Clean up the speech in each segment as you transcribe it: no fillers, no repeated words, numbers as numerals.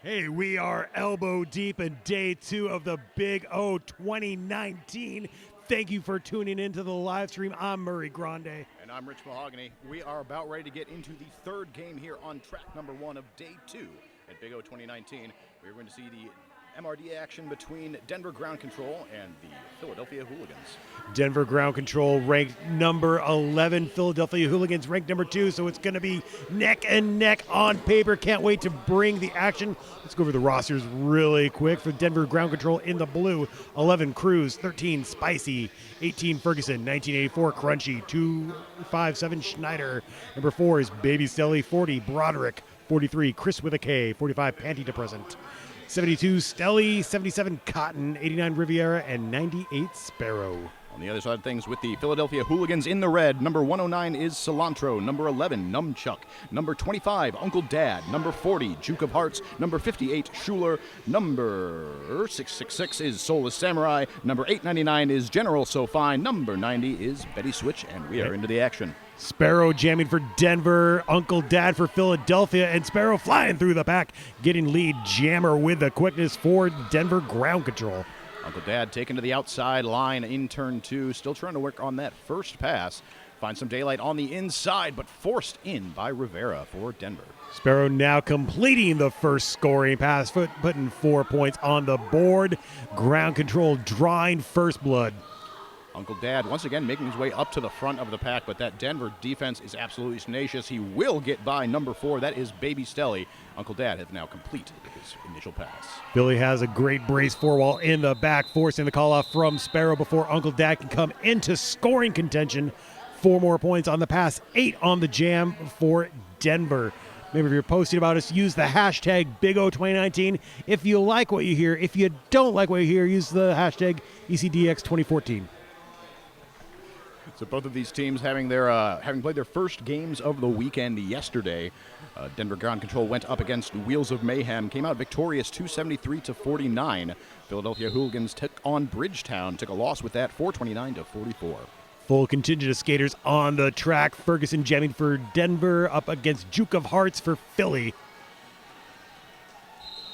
Hey, we are elbow deep in day 2 of the Big O 2019. Thank you for tuning into the live stream. I'm Murray Grande. And I'm Rich Mahogany. We are about ready to get into the third game here on track number 1 of day 2 at Big O 2019. We're going to see the MRDA action between Denver Ground Control and the Philadelphia Hooligans. Denver Ground Control ranked number 11, Philadelphia Hooligans ranked number 2, so it's going to be neck and neck on paper. Can't wait to bring the action. Let's go over the rosters really quick. For Denver Ground Control in the blue, 11 Cruz, 13 Spicy, 18 Ferguson, 1984 Crunchy, 257 Schneider. Number 4 is Baby Stelly, 40 Broderick, 43 Chris with a K, 45 Panty Depressant, 72 Stelly, 77 Cotton, 89 Riviera, and 98 Sparrow. On the other side of things, with the Philadelphia Hooligans in the red, number 109 is Cilantro, number 11, Numchuck, number 25, Uncle Dad, number 40, Juke of Hearts, number 58, Schuler, number 666 is Soulless Samurai, number 899 is General So Fine, number 90 is Betty Switch, and we are into the action. Sparrow jamming for Denver, Uncle Dad for Philadelphia, and Sparrow flying through the pack, getting lead jammer with the quickness for Denver Ground Control. Uncle Dad taken to the outside line in turn 2, still trying to work on that first pass. Find some daylight on the inside, but forced in by Rivera for Denver. Sparrow now completing the first scoring pass, putting 4 points on the board. Ground Control drawing first blood. Uncle Dad once again making his way up to the front of the pack, but that Denver defense is absolutely tenacious. He will get by number 4. That is Baby Stelly. Uncle Dad has now completed his initial pass. Philly has a great brace 4-wall in the back, forcing the call off from Sparrow before Uncle Dad can come into scoring contention. 4 more points on the pass, 8 on the jam for Denver. Maybe if you're posting about us, use the hashtag BigO2019. If you like what you hear, if you don't like what you hear, use the hashtag ECDX2014. So both of these teams having played their first games of the weekend yesterday. Denver Ground Control went up against Wheels of Mayhem, came out victorious 273-49. Philadelphia Hooligans took on Bridgetown, took a loss with that 429-44. Full contingent of skaters on the track. Ferguson jamming for Denver up against Juke of Hearts for Philly.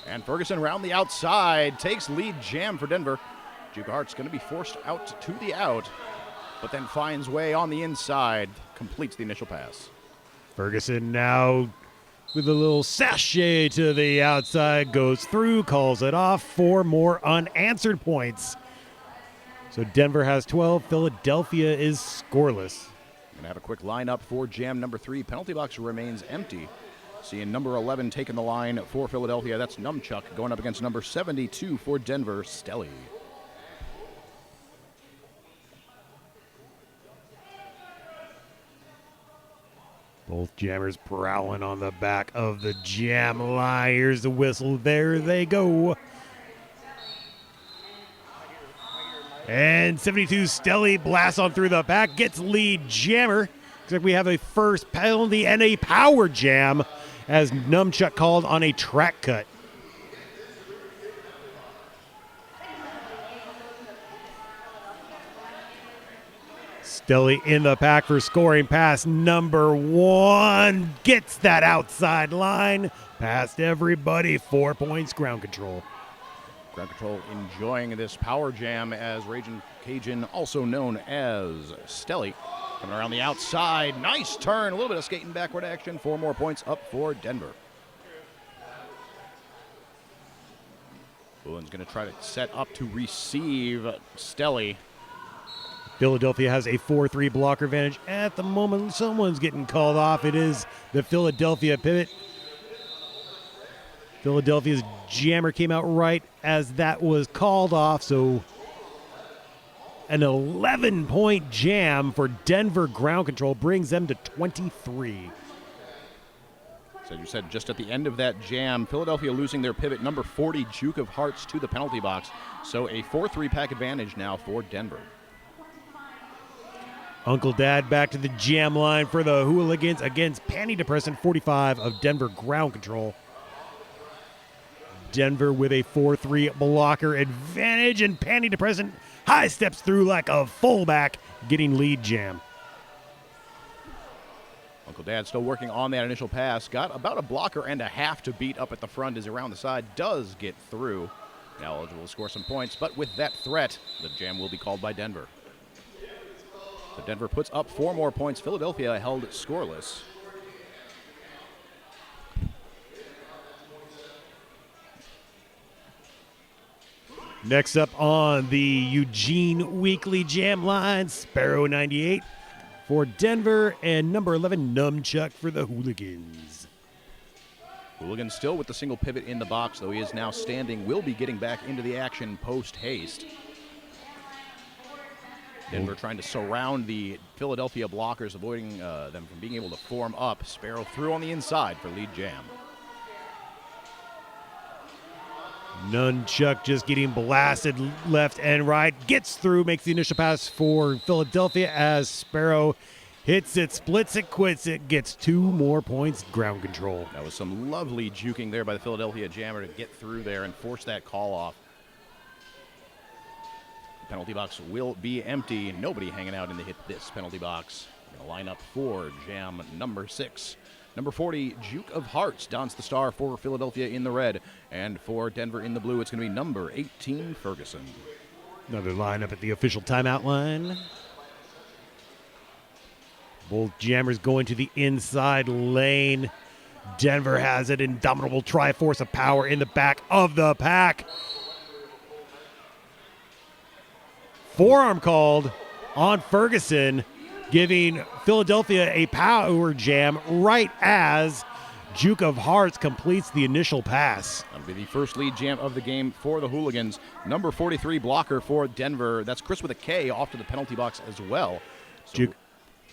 And Ferguson around the outside takes lead jam for Denver. Juke of Hearts going to be forced out to the out, but then finds way on the inside, completes the initial pass. Ferguson now with a little sachet to the outside, goes through, calls it off, 4 more unanswered points. So Denver has 12, Philadelphia is scoreless. Going to have a quick lineup for jam number 3. Penalty box remains empty. Seeing number 11 taking the line for Philadelphia, that's Numchuck, going up against number 72 for Denver, Stelly. Both jammers prowling on the back of the jam line. Here's the whistle. There they go. And 72 Stelly blasts on through the back, gets lead jammer. Looks like we have a first penalty and a power jam as Numchuck called on a track cut. Stelly in the pack for scoring pass number 1. Gets that outside line. Past everybody. 4 points, Ground Control. Ground Control enjoying this power jam as Raging Cajun, also known as Stelly, coming around the outside. Nice turn. A little bit of skating backward action. 4 more points up for Denver. Bullen's going to try to set up to receive Stelly. Philadelphia has a 4-3 blocker advantage. At the moment, someone's getting called off. It is the Philadelphia pivot. Philadelphia's jammer came out right as that was called off, so an 11-point jam for Denver Ground Control brings them to 23. So you said just at the end of that jam, Philadelphia losing their pivot, number 40, Juke of Hearts, to the penalty box. So a 4-3 pack advantage now for Denver. Uncle Dad back to the jam line for the Hooligans against Panty Depressant, 45 of Denver Ground Control. Denver with a 4-3 blocker advantage, and Panty Depressant high steps through like a fullback, getting lead jam. Uncle Uncle Dad still working on that initial pass. Got about a blocker and a half to beat up at the front as around the side does get through. Now eligible to score some points, but with that threat, the jam will be called by Denver. So Denver puts up 4 more points. Philadelphia held scoreless. Next up on the Eugene Weekly Jam line, Sparrow 98 for Denver and number 11, Numchuck for the Hooligans. Hooligans still with the single pivot in the box, though he is now standing, will be getting back into the action post-haste. Denver trying to surround the Philadelphia blockers, avoiding them from being able to form up. Sparrow through on the inside for lead jam. Nunchuck just getting blasted left and right. Gets through, makes the initial pass for Philadelphia as Sparrow hits it, splits it, quits it, gets 2 more points, ground control. That was some lovely juking there by the Philadelphia Jammer to get through there and force that call off. The penalty box will be empty. Nobody hanging out in the hit this penalty box. Going to line up for jam number 6. Number 40, Juke of Hearts, dons the star for Philadelphia in the red. And for Denver in the blue, it's going to be number 18, Ferguson. Another lineup at the official timeout line. Both jammers going to the inside lane. Denver has an indomitable Triforce of power in the back of the pack. Forearm called on Ferguson, giving Philadelphia a power jam right as Juke of Hearts completes the initial pass. That'll be the first lead jam of the game for the Hooligans. Number 43 blocker for Denver. That's Chris with a K off to the penalty box as well. So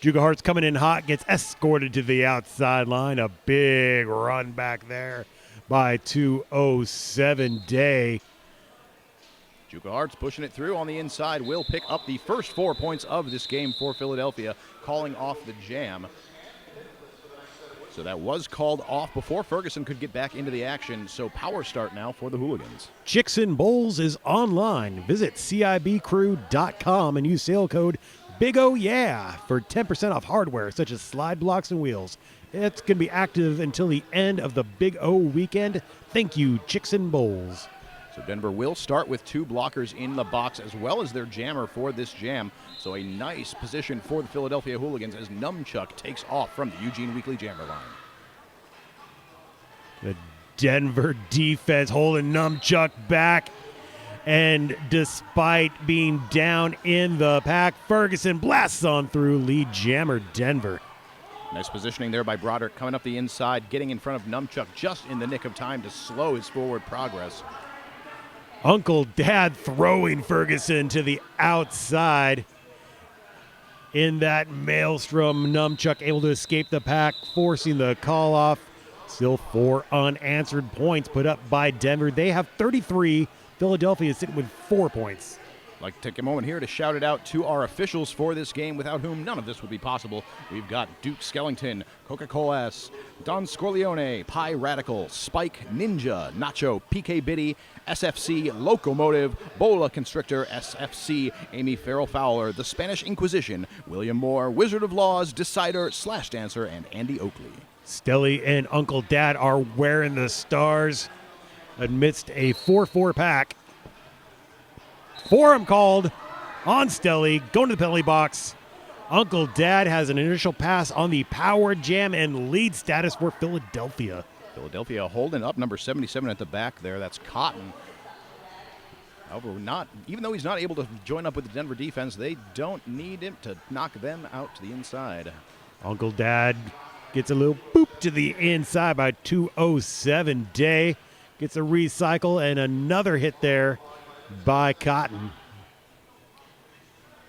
Juke of Hearts coming in hot, gets escorted to the outside line. A big run back there by 207 Day. Juke of Hearts pushing it through on the inside will pick up the first 4 points of this game for Philadelphia, calling off the jam. So that was called off before Ferguson could get back into the action. So power start now for the Hooligans. Chicks and Bowls is online. Visit cibcrew.com and use sale code BIGOYEAH for 10% off hardware such as slide blocks and wheels. It's going to be active until the end of the Big O weekend. Thank you, Chicks and Bowls. So Denver will start with 2 blockers in the box as well as their jammer for this jam. So a nice position for the Philadelphia Hooligans as Numchuck takes off from the Eugene Weekly Jammer line. The Denver defense holding Numchuck back. And despite being down in the pack, Ferguson blasts on through lead jammer Denver. Nice positioning there by Broderick coming up the inside, getting in front of Numchuck just in the nick of time to slow his forward progress. Uncle Dad throwing Ferguson to the outside. In that maelstrom, Numchuck able to escape the pack, forcing the call off. Still 4 unanswered points put up by Denver. They have 33. Philadelphia is sitting with 4 points. I'd like to take a moment here to shout it out to our officials for this game, without whom none of this would be possible. We've got Duke Skellington, Coca-Colas, Don Scorleone, Pi Radical, Spike, Ninja, Nacho, PK Biddy, SFC, Locomotive, Bola Constrictor, SFC, Amy Farrell Fowler, The Spanish Inquisition, William Moore, Wizard of Laws, Decider, Slash Dancer, and Andy Oakley. Stelly and Uncle Dad are wearing the stars amidst a 4-4 pack. Forearm called on Stelly, going to the penalty box. Uncle Dad has an initial pass on the power jam and lead status for Philadelphia. Philadelphia holding up number 77 at the back there. That's Cotton. However, even though he's not able to join up with the Denver defense, they don't need him to knock them out to the inside. Uncle Dad gets a little boop to the inside by 207 Day. Gets a recycle and another hit there by Cotton.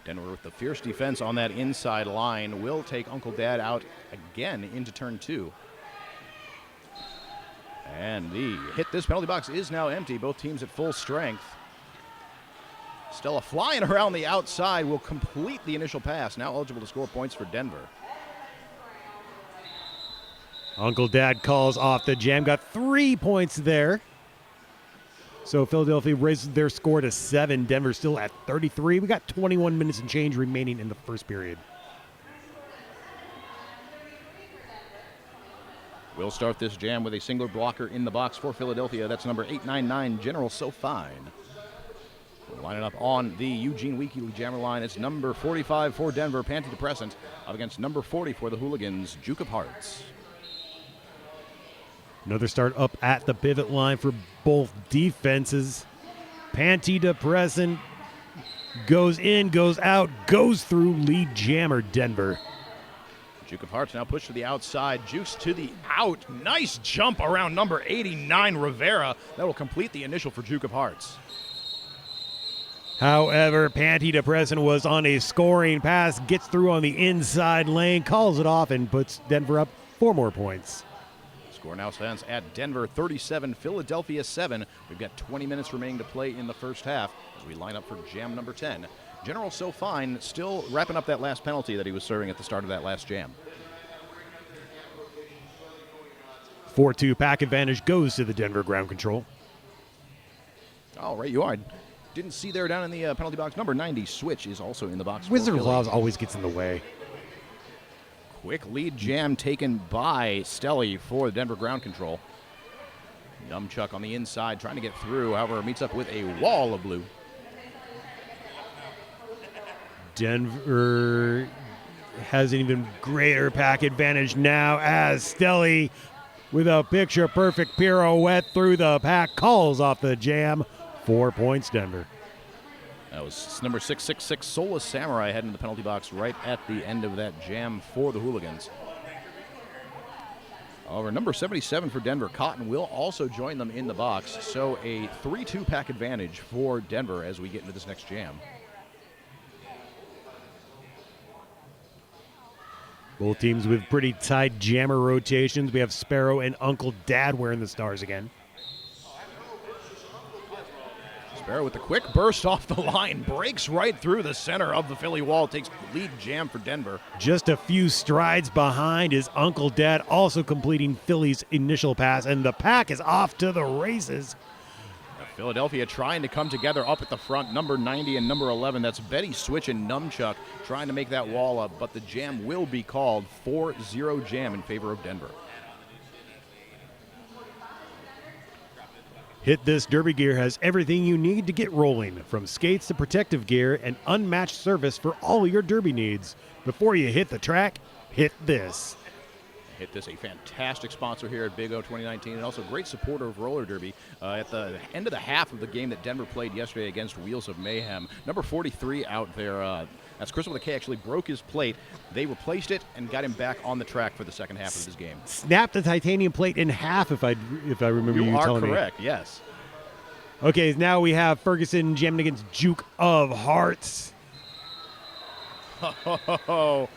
Denver with the fierce defense on that inside line will take Uncle Dad out again into turn 2. And the hit this penalty box is now empty. Both teams at full strength. Stella flying around the outside will complete the initial pass. Now eligible to score points for Denver. Uncle Dad calls off the jam. Got 3 points there. So Philadelphia raises their score to 7. Denver still at 33. We got 21 minutes and change remaining in the first period. We'll start this jam with a single blocker in the box for Philadelphia. That's number 899, General So Fine. We'll line it up on the Eugene Weekly Jammer line. It's number 45 for Denver, Panty-Depressant, up against number 40 for the Hooligans, Juke of Hearts. Another start up at the pivot line for both defenses. Panty-Depressant goes in, goes out, goes through lead jammer Denver. Juke of Hearts now pushed to the outside. Juke's to the out. Nice jump around number 89, Rivera. That will complete the initial for Juke of Hearts. However, Panty-Depressant was on a scoring pass, gets through on the inside lane, calls it off, and puts Denver up 4 more points. Score now stands at Denver 37, Philadelphia 7. We've got 20 minutes remaining to play in the first half as we line up for jam number 10. General So Fine still wrapping up that last penalty that he was serving at the start of that last jam. 4-2 pack advantage goes to the Denver ground control. All right, you are. Didn't see there down in the penalty box. Number 90, Switch, is also in the box. Wizard of Laws always gets in the way. Quick lead jam taken by Stelly for the Denver ground control. Numchuck on the inside trying to get through. However, meets up with a wall of blue. Denver has an even greater pack advantage now as Stelly, with a picture-perfect pirouette through the pack, calls off the jam. 4 points, Denver. That was number 666, Soulless Samurai, heading to the penalty box right at the end of that jam for the Hooligans. However, number 77 for Denver, Cotton, will also join them in the box. So a 3-2 pack advantage for Denver as we get into this next jam. Both teams with pretty tight jammer rotations. We have Sparrow and Uncle Dad wearing the stars again. Sparrow with the quick burst off the line, breaks right through the center of the Philly wall, takes lead jam for Denver. Just a few strides behind is Uncle Dad, also completing Philly's initial pass, and the pack is off to the races. Philadelphia trying to come together up at the front. Number 90 and number 11, that's Betty Switch and Numchuck, trying to make that wall up, but the jam will be called 4-0 jam in favor of Denver. Hit This Derby Gear has everything you need to get rolling, from skates to protective gear and unmatched service for all your derby needs. Before you hit the track, hit this. Hit This, a fantastic sponsor here at Big O 2019, and also a great supporter of roller derby. At the end of the half of the game that Denver played yesterday against Wheels of Mayhem, number 43 out there, that's Crystal with a K, actually broke his plate. They replaced it and got him back on the track for the second half of this game. Snapped the titanium plate in half, if I remember you telling me. You are correct, yes. Okay, now we have Ferguson jamming against Juke of Hearts.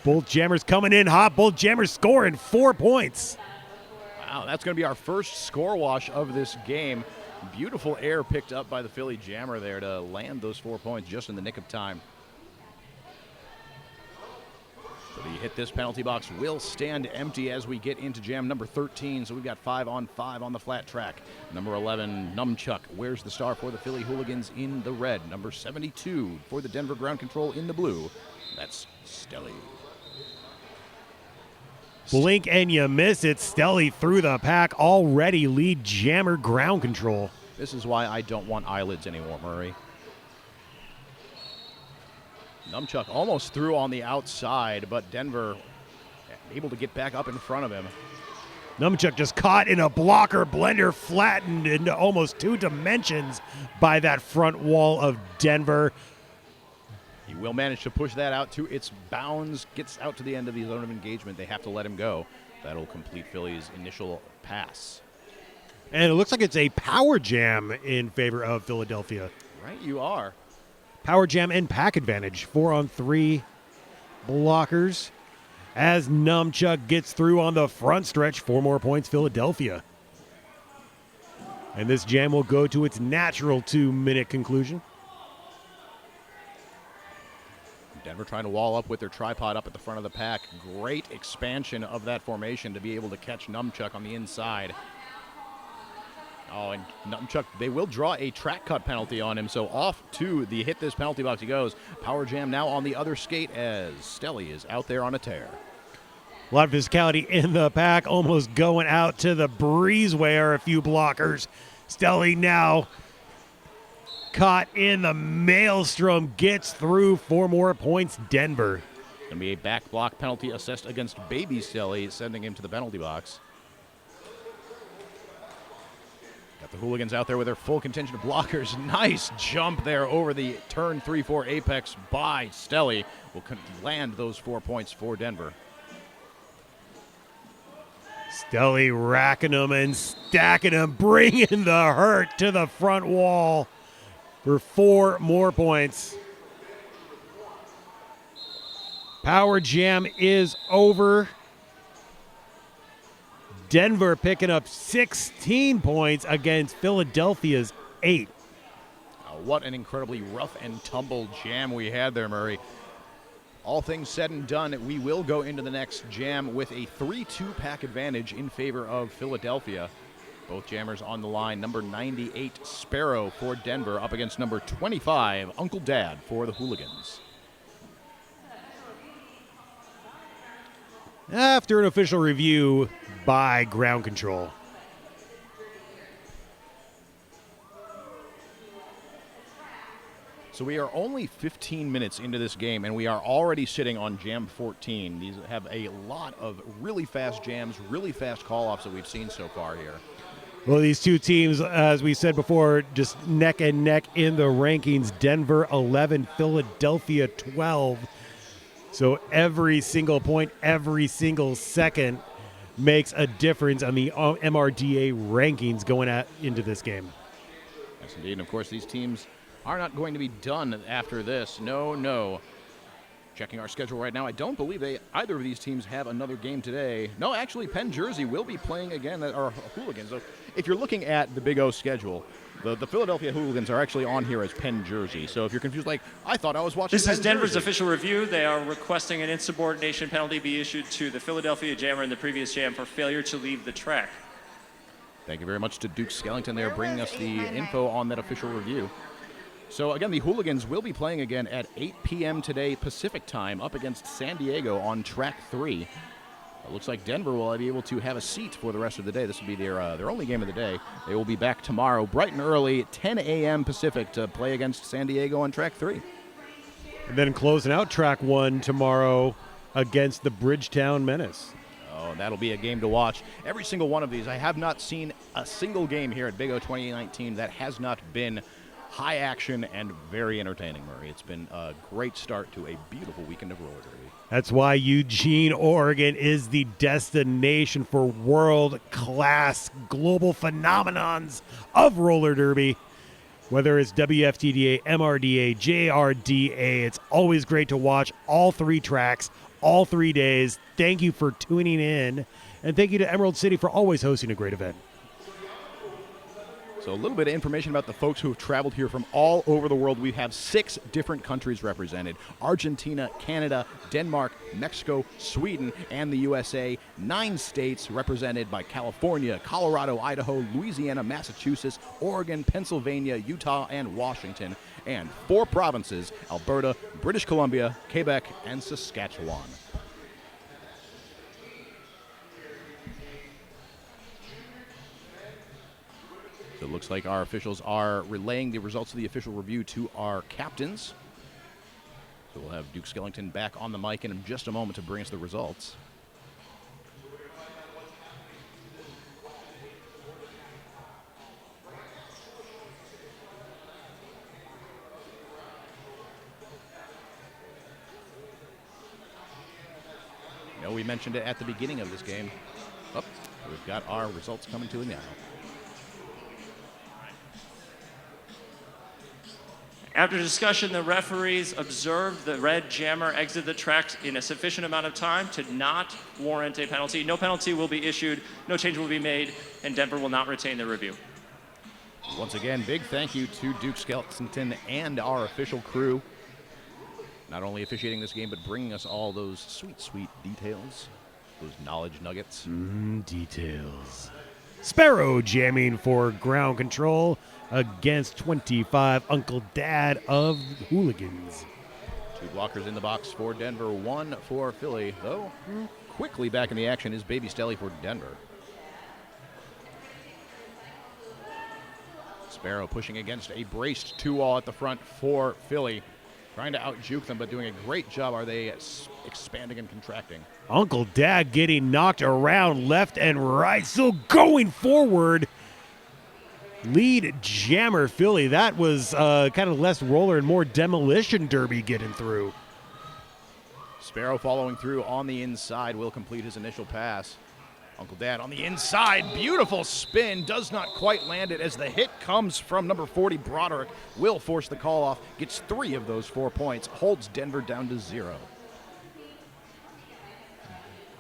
Both jammers coming in hot. Both jammers scoring 4 points. Wow, that's going to be our first score wash of this game. Beautiful air picked up by the Philly jammer there to land those 4 points just in the nick of time. So the Hit This penalty box will stand empty as we get into jam number 13. So we've got 5-on-5 on the flat track. Number 11, Numchuck, wears the star for the Philly Hooligans in the red. Number 72 for the Denver ground control in the blue. That's Stelly. Blink and you miss it. Stelly through the pack, already lead jammer ground control. This is why I don't want eyelids anymore, Murray. Numchuck almost through on the outside, but Denver able to get back up in front of him. Numchuck just caught in a blocker blender, flattened into almost 2 dimensions by that front wall of Denver. He will manage to push that out to its bounds, gets out to the end of the zone of engagement. They have to let him go. That'll complete Philly's initial pass. And it looks like it's a power jam in favor of Philadelphia. Right, you are. Power jam and pack advantage. 4-on-3 blockers. As Numchuck gets through on the front stretch, 4 more points, Philadelphia. And this jam will go to its natural 2-minute conclusion. Denver trying to wall up with their tripod up at the front of the pack. Great expansion of that formation to be able to catch Numchuck on the inside. Oh, and Numchuck, they will draw a track cut penalty on him, so off to the Hit This penalty box he goes. Power jam now on the other skate as Stelly is out there on a tear. A lot of physicality in the pack, almost going out to the breezeway are a few blockers. Stelly now caught in the maelstrom, gets through 4 more points, Denver. Going to be a back block penalty assessed against Baby Stelly, sending him to the penalty box. Got the Hooligans out there with their full contingent of blockers. Nice jump there over the turn 3-4 apex by Stelly. Will land those 4 points for Denver. Stelly racking them and stacking them, bringing the hurt to the front wall for 4 more points. Power jam is over. Denver picking up 16 points against Philadelphia's 8. What an incredibly rough and tumble jam we had there, Murray. All things said and done, we will go into the next jam with a 3-2 pack advantage in favor of Philadelphia. Both jammers on the line. Number 98, Sparrow for Denver, up against number 25, Uncle Dad for the Hooligans. After an official review by Ground Control. So we are only 15 minutes into this game, and we are already sitting on Jam 14. These have a lot of really fast jams, really fast call-offs that we've seen so far here. Well, these two teams, as we said before, just neck and neck in the rankings. Denver 11, Philadelphia 12. So every single point, every single second makes a difference on the MRDA rankings going into this game. Yes, indeed. And, of course, these teams are not going to be done after this. No. Checking our schedule right now, I don't believe either of these teams have another game today. No, actually, Penn Jersey will be playing again, or Hooligans. So if you're looking at the Big O schedule, the Philadelphia Hooligans are actually on here as Penn Jersey. So if you're confused, like, I thought I was watching This Penn is Denver's Jersey. official review. They are requesting an insubordination penalty be issued to the Philadelphia Jammer in the previous jam for failure to leave the track. Thank you very much to Duke Skellington there bringing us the info on that official review. So, again, the Hooligans will be playing again at 8 p.m. today Pacific time up against San Diego on track 3. It looks like Denver will be able to have a seat for the rest of the day. This will be their only game of the day. They will be back tomorrow bright and early, 10 a.m. Pacific, to play against San Diego on track 3. And then closing out track 1 tomorrow against the Bridgetown Menace. Oh, that'll be a game to watch. Every single one of these. I have not seen a single game here at Big O 2019 that has not been high action and very entertaining, Murray. It's been a great start to a beautiful weekend of roller derby. That's why Eugene, Oregon is the destination for world-class global phenomenons of roller derby. Whether it's WFTDA, MRDA, JRDA, it's always great to watch all 3 tracks, all 3 days. Thank you for tuning in, and thank you to Emerald City for always hosting a great event. So a little bit of information about the folks who have traveled here from all over the world. We have 6 different countries represented: Argentina, Canada, Denmark, Mexico, Sweden, and the USA. 9 states represented by California, Colorado, Idaho, Louisiana, Massachusetts, Oregon, Pennsylvania, Utah, and Washington. And 4 provinces: Alberta, British Columbia, Quebec, and Saskatchewan. It looks like our officials are relaying the results of the official review to our captains. So we'll have Duke Skellington back on the mic in just a moment to bring us the results. You know, we mentioned it at the beginning of this game. Oh, we've got our results coming to it now. After discussion, the referees observed the red jammer exit the track in a sufficient amount of time to not warrant a penalty. No penalty will be issued, no change will be made, and Denver will not retain the review. Once again, big thank you to Duke Skellington and our official crew. Not only officiating this game, but bringing us all those sweet, sweet details, those knowledge nuggets. Details. Sparrow jamming for Ground Control against 25 Uncle Dad of Hooligans. 2 blockers in the box for Denver, 1 for Philly, though quickly back in the action is Baby Stelly for Denver. Sparrow pushing against a braced 2-all at the front for Philly. Trying to out-juke them, but doing a great job. Are they expanding and contracting? Uncle Dad getting knocked around left and right, still going forward. Lead jammer Philly. That was kind of less roller and more demolition derby getting through. Sparrow following through on the inside will complete his initial pass. Uncle Dad on the inside, beautiful spin, does not quite land it as the hit comes from number 40, Broderick, will force the call off, gets 3 of those 4 points, holds Denver down to 0.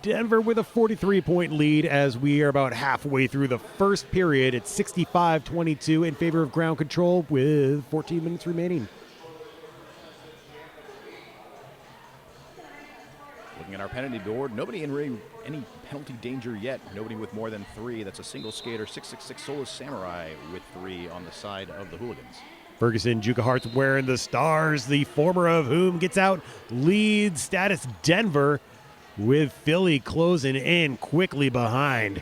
Denver with a 43-point lead as we are about halfway through the first period. It's 65-22 in favor of ground control with 14 minutes remaining. Looking at our penalty board, nobody in really any penalty danger yet. Nobody with more than 3. That's a single skater, 666 Soulless Samurai with 3 on the side of the Hooligans. Ferguson, Juka Hart's wearing the stars, the former of whom gets out. Lead status Denver with Philly closing in quickly behind.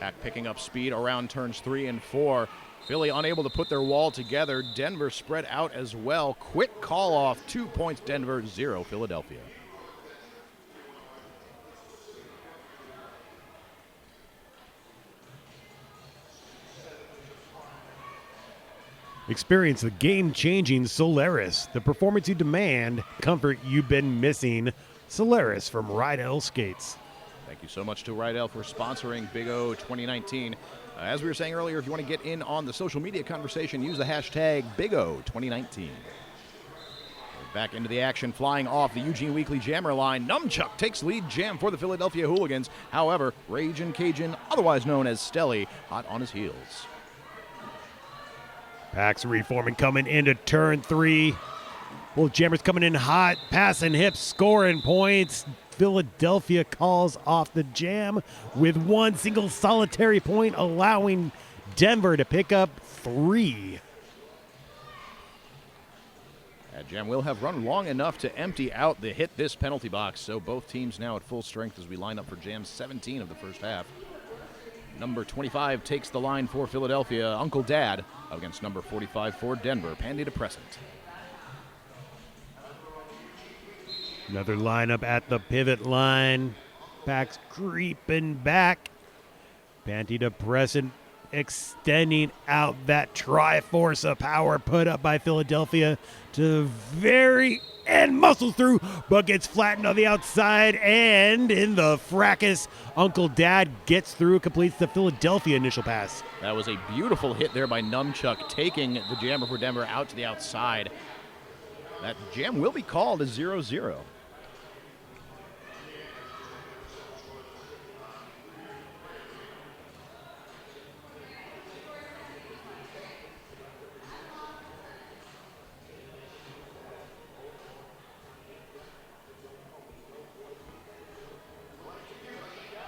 Pack picking up speed around turns 3 and 4. Philly unable to put their wall together. Denver spread out as well. Quick call off, 2 points Denver, 0 Philadelphia. Experience the game-changing Solaris, the performance you demand, comfort you've been missing. Solaris from Rydell Skates. Thank you so much to Rydell for sponsoring Big O 2019. As we were saying earlier, if you want to get in on the social media conversation, use the hashtag Big O 2019. Back into the action, flying off the Eugene Weekly Jammer line. Numchuck takes lead jam for the Philadelphia Hooligans. However, Ragin' Cajun, otherwise known as Stelly, hot on his heels. Packs reforming coming into turn 3. Both jammers coming in hot, passing hips, scoring points. Philadelphia calls off the jam with one single solitary point, allowing Denver to pick up 3. That jam will have run long enough to empty out the hit this penalty box, so both teams now at full strength as we line up for jam 17 of the first half. Number 25 takes the line for Philadelphia, Uncle Dad, against number 45 for Denver, Pandy-Depressant. Another lineup at the pivot line. Packs creeping back. Panty-Depressant extending out that Triforce of power put up by Philadelphia to the very end. Muscles through, but gets flattened on the outside. And in the fracas, Uncle Dad gets through, completes the Philadelphia initial pass. That was a beautiful hit there by Numchuck, taking the jammer for Denver out to the outside. That jam will be called a 0-0.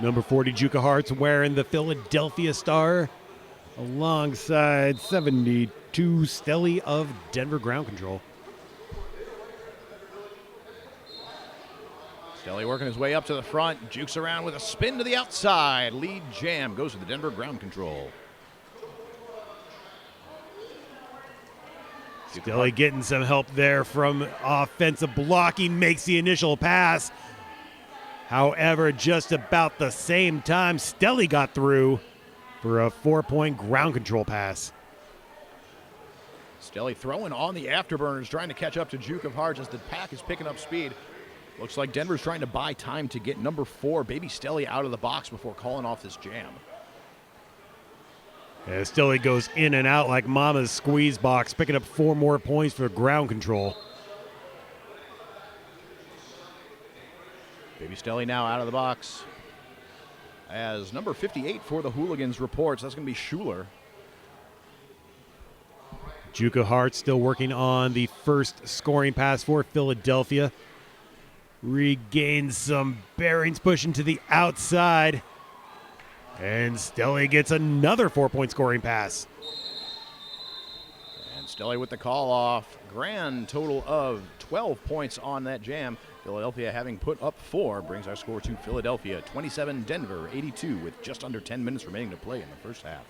Number 40, Juka Hart's wearing the Philadelphia star alongside 72, Stelly of Denver ground control. Stelly working his way up to the front, jukes around with a spin to the outside. Lead jam goes to the Denver ground control. Stelly getting some help there from offensive blocking, makes the initial pass. However, just about the same time, Stelly got through for a 4-point ground control pass. Stelly throwing on the afterburners, trying to catch up to Juke of Hearts as the pack is picking up speed. Looks like Denver's trying to buy time to get number 4, Baby Stelly, out of the box before calling off this jam. As Stelly goes in and out like Mama's squeeze box, picking up 4 more points for ground control. Baby Stelly now out of the box. As number 58 for the Hooligans reports, that's going to be Schuler. Juka Hart still working on the first scoring pass for Philadelphia. Regains some bearings, pushing to the outside. And Stelly gets another 4-point scoring pass. And Stelly with the call off. Grand total of 12 points on that jam. Philadelphia, having put up 4, brings our score to Philadelphia 27, Denver 82, with just under 10 minutes remaining to play in the first half.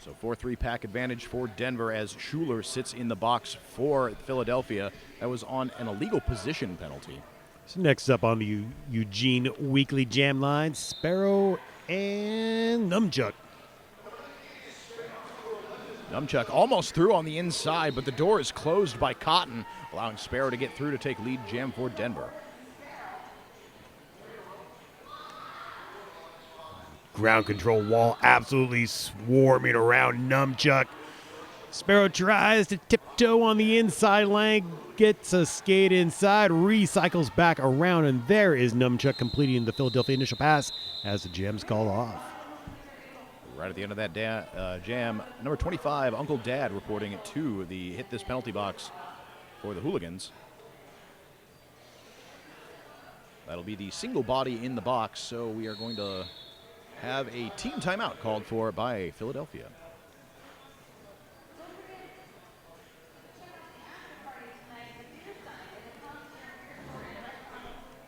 So 4-3 pack advantage for Denver as Schuler sits in the box for Philadelphia. That was on an illegal position penalty. So next up on the Eugene Weekly Jam line, Sparrow and Numchuck. Numchuck almost through on the inside, but the door is closed by Cotton, allowing Sparrow to get through to take lead jam for Denver. Ground control wall absolutely swarming around Numchuck. Sparrow tries to tiptoe on the inside lane, gets a skate inside, recycles back around, and there is Numchuck completing the Philadelphia initial pass as the jam's called off. Right at the end of that jam, number 25, Uncle Dad, reporting it to the hit this penalty box for the Hooligans. That'll be the single body in the box, so we are going to have a team timeout called for by Philadelphia.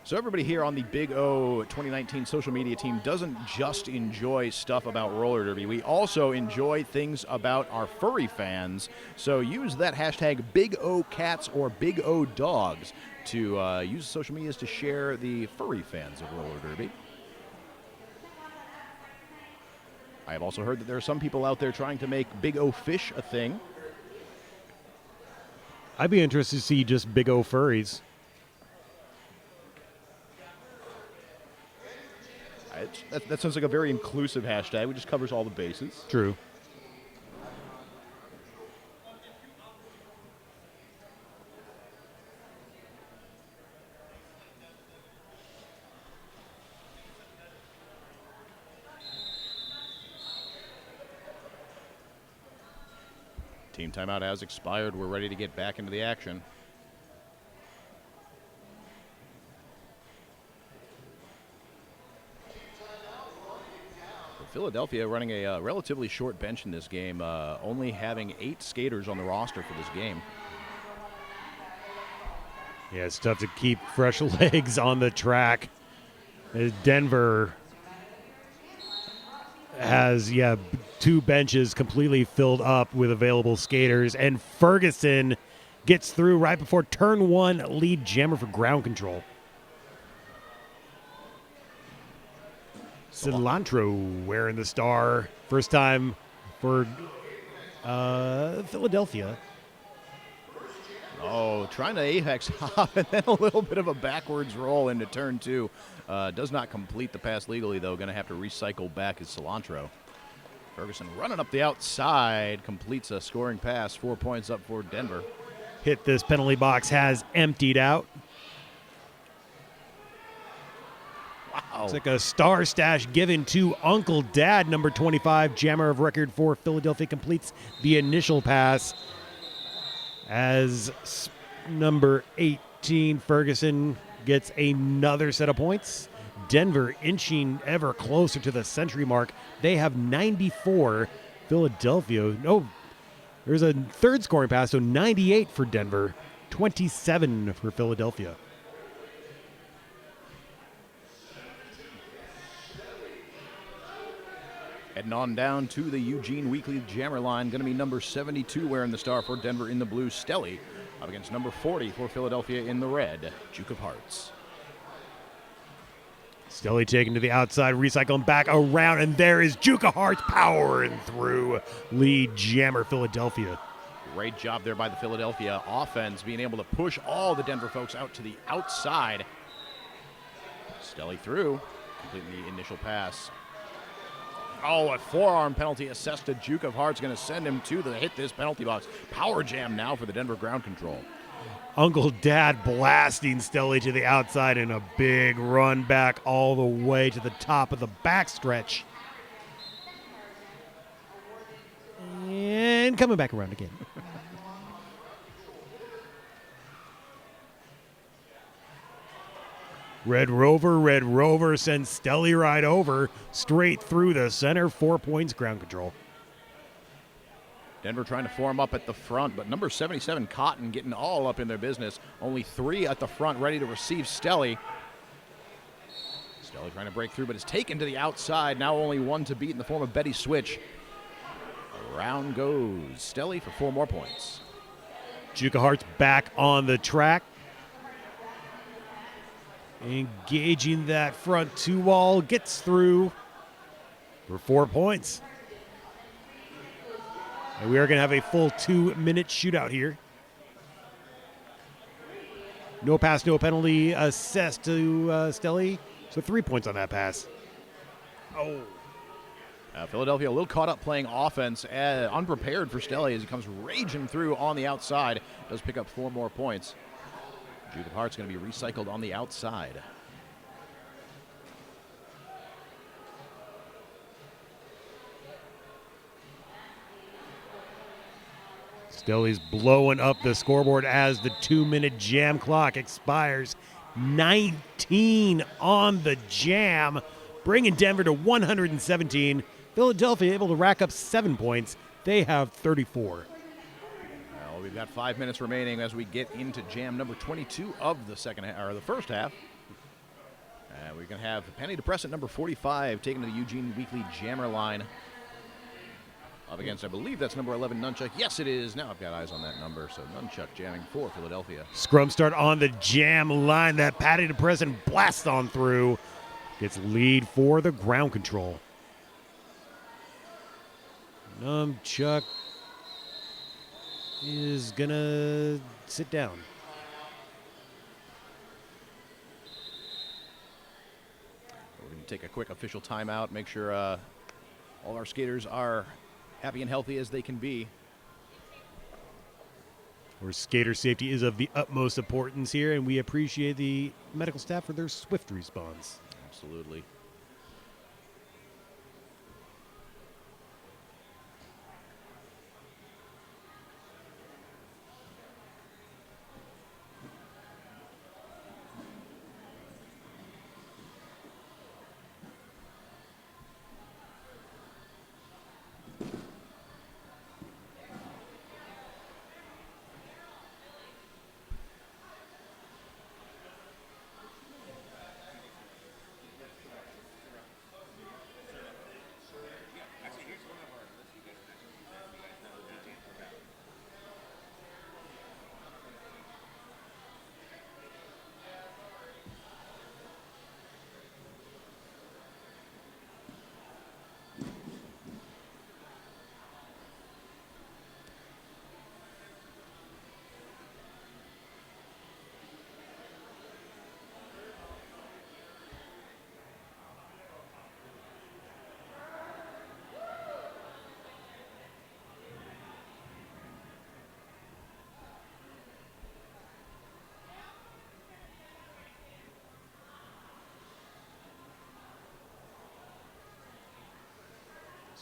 So everybody here on the Big O 2019 social media team doesn't just enjoy stuff about roller derby. We also enjoy things about our furry fans. So use that hashtag Big O Cats or Big O Dogs to use social medias to share the furry fans of roller derby. I have also heard that there are some people out there trying to make Big O Fish a thing. I'd be interested to see just Big O furries. That sounds like a very inclusive hashtag. It just covers all the bases. True. Team timeout has expired. We're ready to get back into the action. Philadelphia running a relatively short bench in this game, only having 8 skaters on the roster for this game. Yeah, it's tough to keep fresh legs on the track. Denver has, 2 benches completely filled up with available skaters, and Ferguson gets through right before turn 1, lead jammer for ground control. Cilantro wearing the star. First time for Philadelphia. Oh, trying to apex hop and then a little bit of a backwards roll into turn 2. Does not complete the pass legally, though. Going to have to recycle back his Cilantro. Ferguson running up the outside. Completes a scoring pass. 4 points up for Denver. Hit this penalty box has emptied out. Wow. It's like a star stash given to Uncle Dad, number 25, jammer of record for Philadelphia, completes the initial pass as number 18, Ferguson, gets another set of points. Denver inching ever closer to the century mark. They have 94. Philadelphia, there's a third scoring pass, so 98 for Denver, 27 for Philadelphia. Heading on down to the Eugene Weekly Jammer line. Going to be number 72 wearing the star for Denver in the blue, Stelly, up against number 40 for Philadelphia in the red, Duke of Hearts. Stelly taken to the outside, recycling back around, and there is Duke of Hearts powering through lead jammer Philadelphia. Great job there by the Philadelphia offense, being able to push all the Denver folks out to the outside. Stelly through, completely initial pass. Oh, a forearm penalty assessed to Duke of Hearts, going to send him to the hit this penalty box. Power jam now for the Denver ground control. Uncle Dad blasting Stelly to the outside in a big run back all the way to the top of the backstretch. And coming back around again. Red Rover sends Stelly right over, straight through the center, 4 points ground control. Denver trying to form up at the front, but number 77, Cotton, getting all up in their business. Only 3 at the front, ready to receive Stelly. Stelly trying to break through, but is taken to the outside. Now only 1 to beat in the form of Betty Switch. Around goes Stelly for 4 more points. Juka Hart's back on the track. Engaging that front 2 wall, gets through for 4 points. And we are going to have a full 2-minute shootout here. No pass, no penalty assessed to Stelly. So 3 points on that pass. Oh. Philadelphia a little caught up playing offense, unprepared for Stelly as he comes raging through on the outside. Does pick up 4 more points. Duke of Hearts going to be recycled on the outside. Stelly's blowing up the scoreboard as the 2-minute jam clock expires. 19 on the jam, bringing Denver to 117. Philadelphia able to rack up 7 points. They have 34. Well, we've got 5 minutes remaining as we get into jam number 22 of the the first half. We're going to have Penny Depressant number 45 taken to the Eugene Weekly Jammer line. Up against, I believe that's number 11, Nunchuck. Yes, it is. Now I've got eyes on that number. So Nunchuck jamming for Philadelphia. Scrum start on the jam line. That Patty Depressant blasts on through. Gets lead for the ground control. Nunchuck is going to sit down. We're going to take a quick official timeout, make sure all our skaters are happy and healthy as they can be. Where skater safety is of the utmost importance here, and we appreciate the medical staff for their swift response. Absolutely.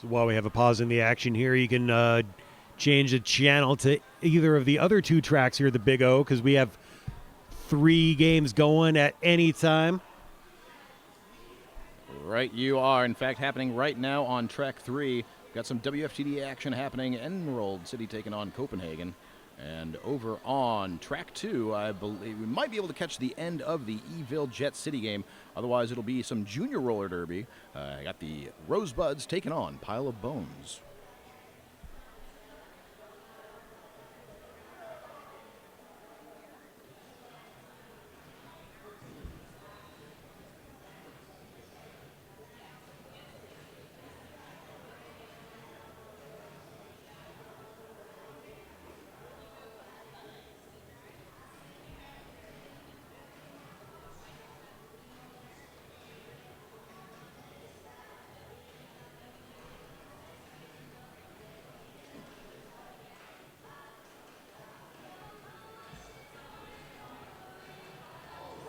So while we have a pause in the action here, you can change the channel to either of the other 2 tracks here at the Big O, because we have 3 games going at any time. Right, you are. In fact, happening right now on track 3. Got some WFTD action happening. Emerald City taking on Copenhagen. And over on track 2, I believe we might be able to catch the end of the Eville Jet City game. Otherwise, it'll be some junior roller derby. I got the Rosebuds taking on Pile of Bones.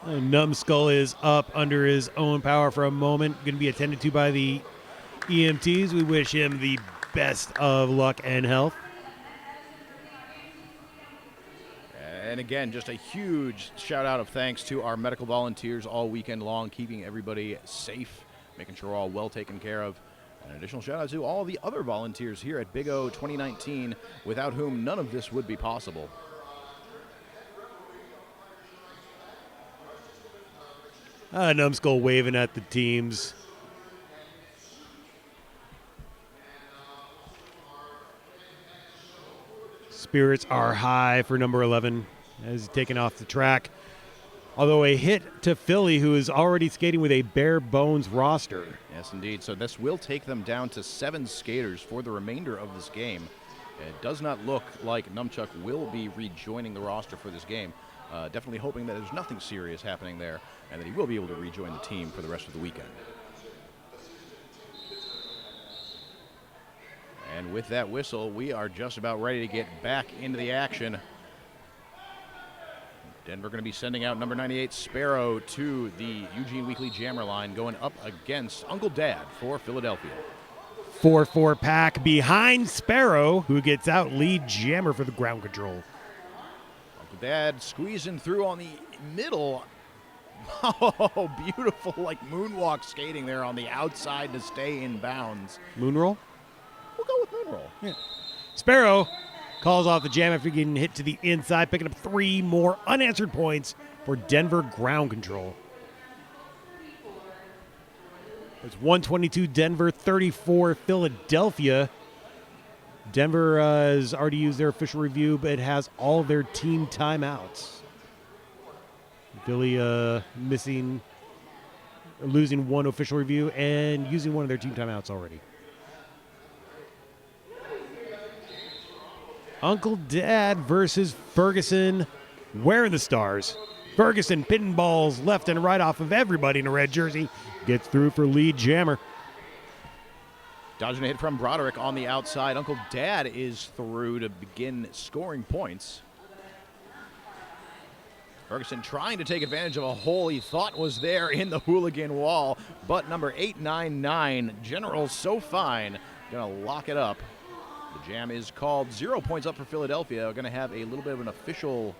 Numbskull is up under his own power for a moment. Going to be attended to by the EMTs. We wish him the best of luck and health. And again, just a huge shout out of thanks to our medical volunteers all weekend long, keeping everybody safe, making sure we're all well taken care of. An additional shout out to all the other volunteers here at Big O 2019, without whom none of this would be possible. Numbskull waving at the teams. Spirits are high for number 11 as he's taken off the track. Although a hit to Philly, who is already skating with a bare bones roster. Yes, indeed. So this will take them down to 7 skaters for the remainder of this game. It does not look like Numchuck will be rejoining the roster for this game. Definitely hoping that there's nothing serious happening there and that he will be able to rejoin the team for the rest of the weekend. And with that whistle, we are just about ready to get back into the action. Denver going to be sending out number 98, Sparrow, to the Eugene Weekly Jammer line, going up against Uncle Dad for Philadelphia. 4-4 pack behind Sparrow, who gets out lead Jammer for the ground control. Uncle Dad squeezing through on the middle. Oh, beautiful, like moonwalk skating there on the outside to stay in bounds. Moon roll? We'll go with moon roll. Yeah. Sparrow calls off the jam after getting hit to the inside, picking up 3 more unanswered points for Denver ground control. It's 122 Denver, 34 Philadelphia. Denver has already used their official review, but it has all of their team timeouts. Philly losing 1 official review and using 1 of their team timeouts already. Uncle Dad versus Ferguson, wearing the stars. Ferguson pitting balls left and right off of everybody in a red jersey. Gets through for lead Jammer. Dodging a hit from Broderick on the outside. Uncle Dad is through to begin scoring points. Ferguson trying to take advantage of a hole he thought was there in the hooligan wall, but number 899, General So Fine, gonna lock it up. The jam is called. 0 points up for Philadelphia. We're going to have a little bit of an official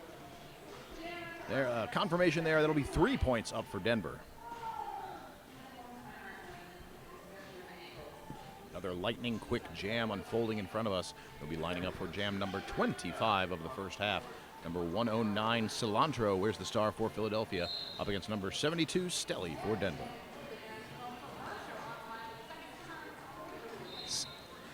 confirmation there. That'll be 3 points up for Denver. Another lightning quick jam unfolding in front of us. They'll be lining up for jam number 25 of the first half. Number 109, Cilantro, wears the star for Philadelphia, up against number 72, Stelly for Denver.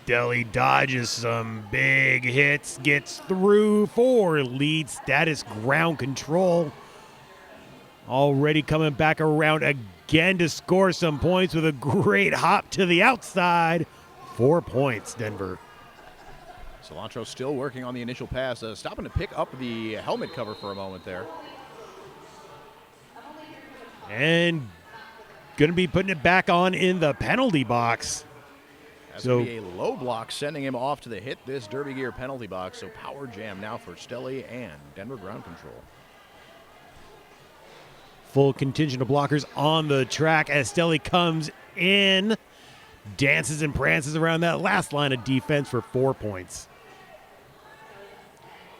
Deli dodges some big hits, gets through for lead status ground control. Already coming back around again to score some points with a great hop to the outside. 4 points, Denver. Cilantro still working on the initial pass, stopping to pick up the helmet cover for a moment there. And going to be putting it back on in the penalty box. That's going to be a low block, sending him off to the hit this Derby Gear penalty box. So power jam now for Stelly and Denver ground control. Full contingent of blockers on the track as Stelly comes in, dances and prances around that last line of defense for 4 points.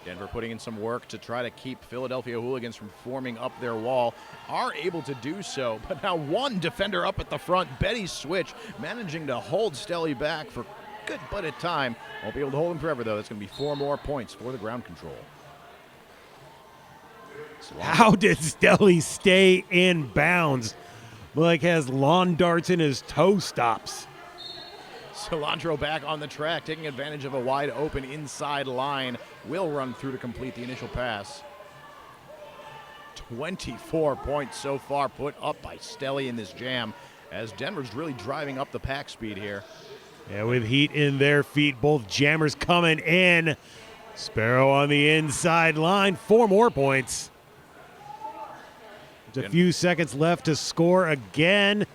Denver putting in some work to try to keep Philadelphia Hooligans from forming up their wall. Are able to do so, but now 1 defender up at the front. Betty Switch managing to hold Stelly back for good bit of time. Won't be able to hold him forever, though. That's going to be 4 more points for the ground control. How did Stelly stay in bounds? Like has lawn darts in his toe stops. Cilantro back on the track, taking advantage of a wide open inside line. Will run through to complete the initial pass. 24 points so far put up by Stelly in this jam, as Denver's really driving up the pack speed here. Yeah, with heat in their feet, both jammers coming in. Sparrow on the inside line, 4 more points. There's a few seconds left to score again.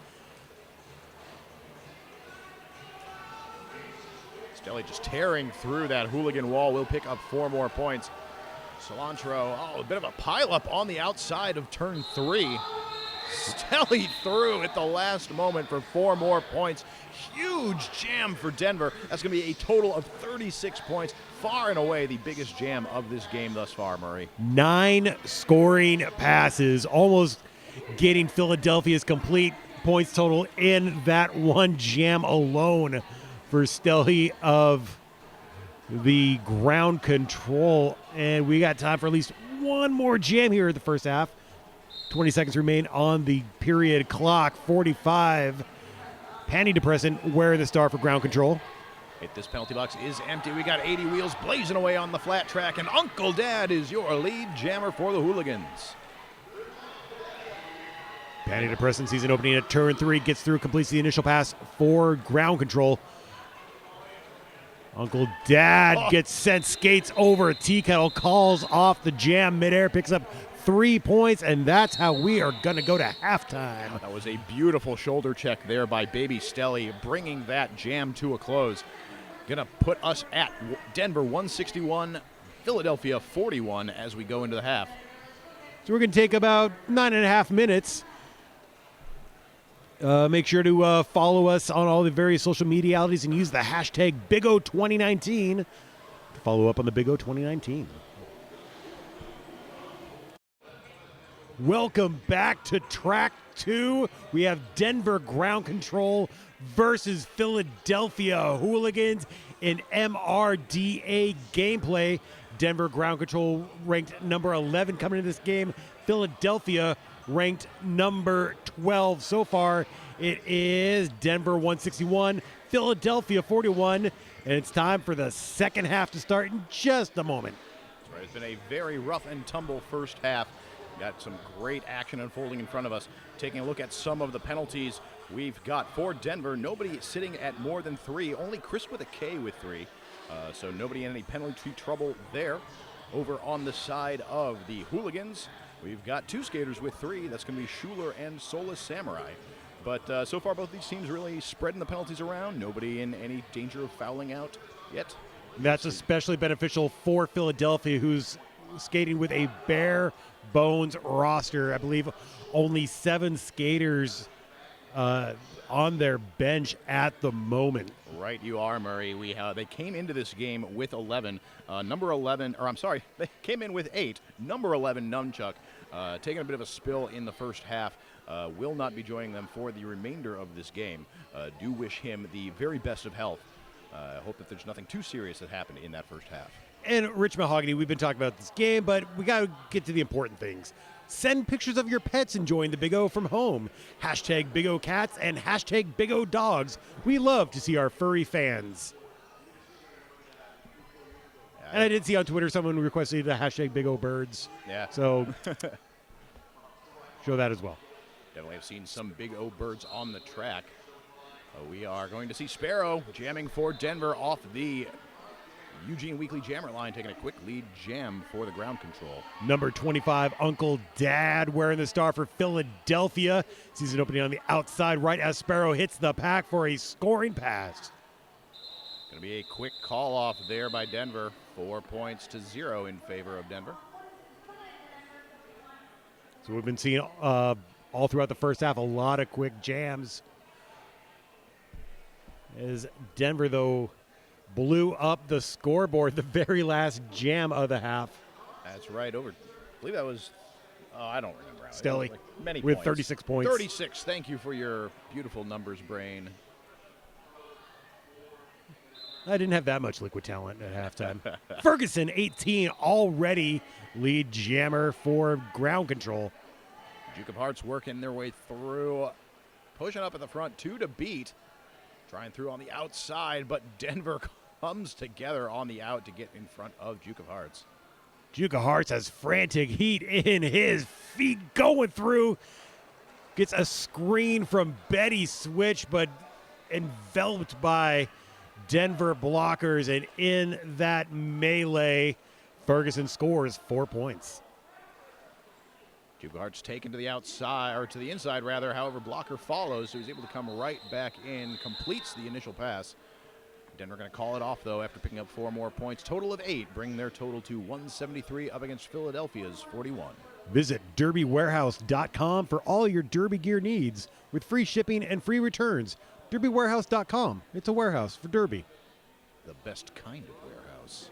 Stelly just tearing through that hooligan wall. Will pick up 4 more points. Cilantro, a bit of a pileup on the outside of turn 3. Stelly through at the last moment for 4 more points. Huge jam for Denver. That's going to be a total of 36 points. Far and away the biggest jam of this game thus far, Murray. 9 scoring passes, almost getting Philadelphia's complete points total in that one jam alone for Stelly of the ground control. And we got time for at least one more jam here in the first half. 20 seconds remain on the period clock. 45. Panty Depressant wearing the star for ground control. This penalty box is empty. We got 80 wheels blazing away on the flat track, and Uncle Dad is your lead jammer for the Hooligans. Panty Depressant season opening at turn 3, gets through, completes the initial pass for ground control. Uncle Dad gets sent, skates over. Tea Kettle calls off the jam midair, picks up 3 points, and that's how we are going to go to halftime. That was a beautiful shoulder check there by Baby Stelly, bringing that jam to a close. Going to put us at Denver 161, Philadelphia 41 as we go into the half. So we're going to take about 9.5 minutes. Make sure to follow us on all the various social media outlets and use the hashtag BigO2019 to follow up on the Big O 2019. Welcome back to track 2. We have Denver ground control versus Philadelphia Hooligans in MRDA gameplay. Denver ground control ranked number 11 coming into this game. Philadelphia ranked number 12. So far, it is Denver 161, Philadelphia 41, and it's time for the second half to start in just a moment. That's right. It's been a very rough and tumble first half. Got some great action unfolding in front of us. Taking a look at some of the penalties we've got for Denver. Nobody sitting at more than 3. Only Chris with a K with 3. So nobody in any penalty trouble there. Over on the side of the Hooligans, we've got 2 skaters with 3. That's going to be Schuler and Solus Samurai. But so far, both these teams really spreading the penalties around. Nobody in any danger of fouling out yet. That's especially beneficial for Philadelphia, who's skating with a bare bones roster. I believe only 7 skaters on their bench at the moment. Right, you are, Murray. They came into this game with 11. They came in with 8. Number 11, Nunchuck, taking a bit of a spill in the first half. Will not be joining them for the remainder of this game. Do wish him the very best of health. Hope that there's nothing too serious that happened in that first half. And Rich Mahogany, we've been talking about this game, but we got to get to the important things. Send pictures of your pets enjoying the Big O from home. Hashtag Big O Cats and hashtag Big O Dogs. We love to see our furry fans. And I did see on Twitter someone requested the hashtag Big O Birds. Yeah. So show that as well. Definitely have seen some Big O Birds on the track. We are going to see Sparrow jamming for Denver off the Eugene Weekly Jammer line, taking a quick lead jam for the ground control. Number 25, Uncle Dad, wearing the star for Philadelphia. Season opening on the outside right as Sparrow hits the pack for a scoring pass. Going to be a quick call off there by Denver. 4 points to 0 in favor of Denver. So we've been seeing all throughout the first half a lot of quick jams. As Denver, though, blew up the scoreboard the very last jam of the half. That's right. I believe that was, I don't remember. Stelly like many with points. 36 points. 36. Thank you for your beautiful numbers, brain. I didn't have that much liquid talent at halftime. Ferguson, 18, already lead jammer for ground control. Duke of Hearts working their way through, pushing up at the front, 2 to beat. Trying through on the outside, but Denver comes together on the out to get in front of Duke of Hearts. Duke of Hearts has frantic heat in his feet going through. Gets a screen from Betty Switch, but enveloped by Denver blockers. And in that melee, Ferguson scores 4 points. Duke of Hearts taken to the outside, or to the inside rather. However, blocker follows, so he's able to come right back in, completes the initial pass. Denver going to call it off, though, after picking up 4 more points. Total of 8, bringing their total to 173 up against Philadelphia's 41. Visit derbywarehouse.com for all your Derby gear needs with free shipping and free returns. derbywarehouse.com. It's a warehouse for Derby. The best kind of warehouse.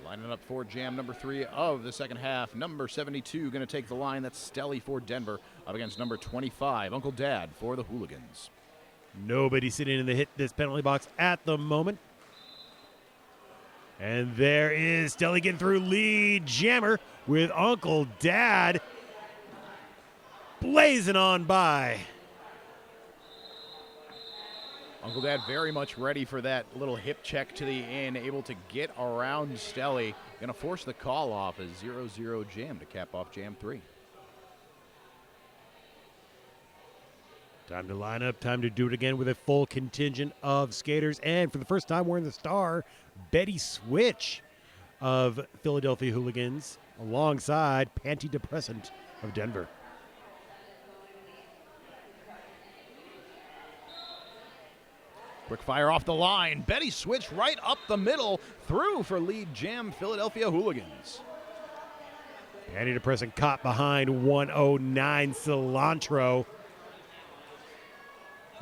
Lining up for jam number 3 of the second half. Number 72 going to take the line. That's Stelly for Denver up against number 25, Uncle Dad for the Hooligans. Nobody sitting in this penalty box at the moment. And there is Stelly getting through lead jammer with Uncle Dad blazing on by. Uncle Dad very much ready for that little hip check to the in, able to get around Stelly. Going to force the call off as 0-0 jam to cap off jam 3. Time to line up, time to do it again with a full contingent of skaters. And for the first time wearing the star, Betty Switch of Philadelphia Hooligans alongside Panty Depressant of Denver. Quick fire off the line. Betty Switch right up the middle, through for lead jam Philadelphia Hooligans. Panty Depressant caught behind 109 Cilantro.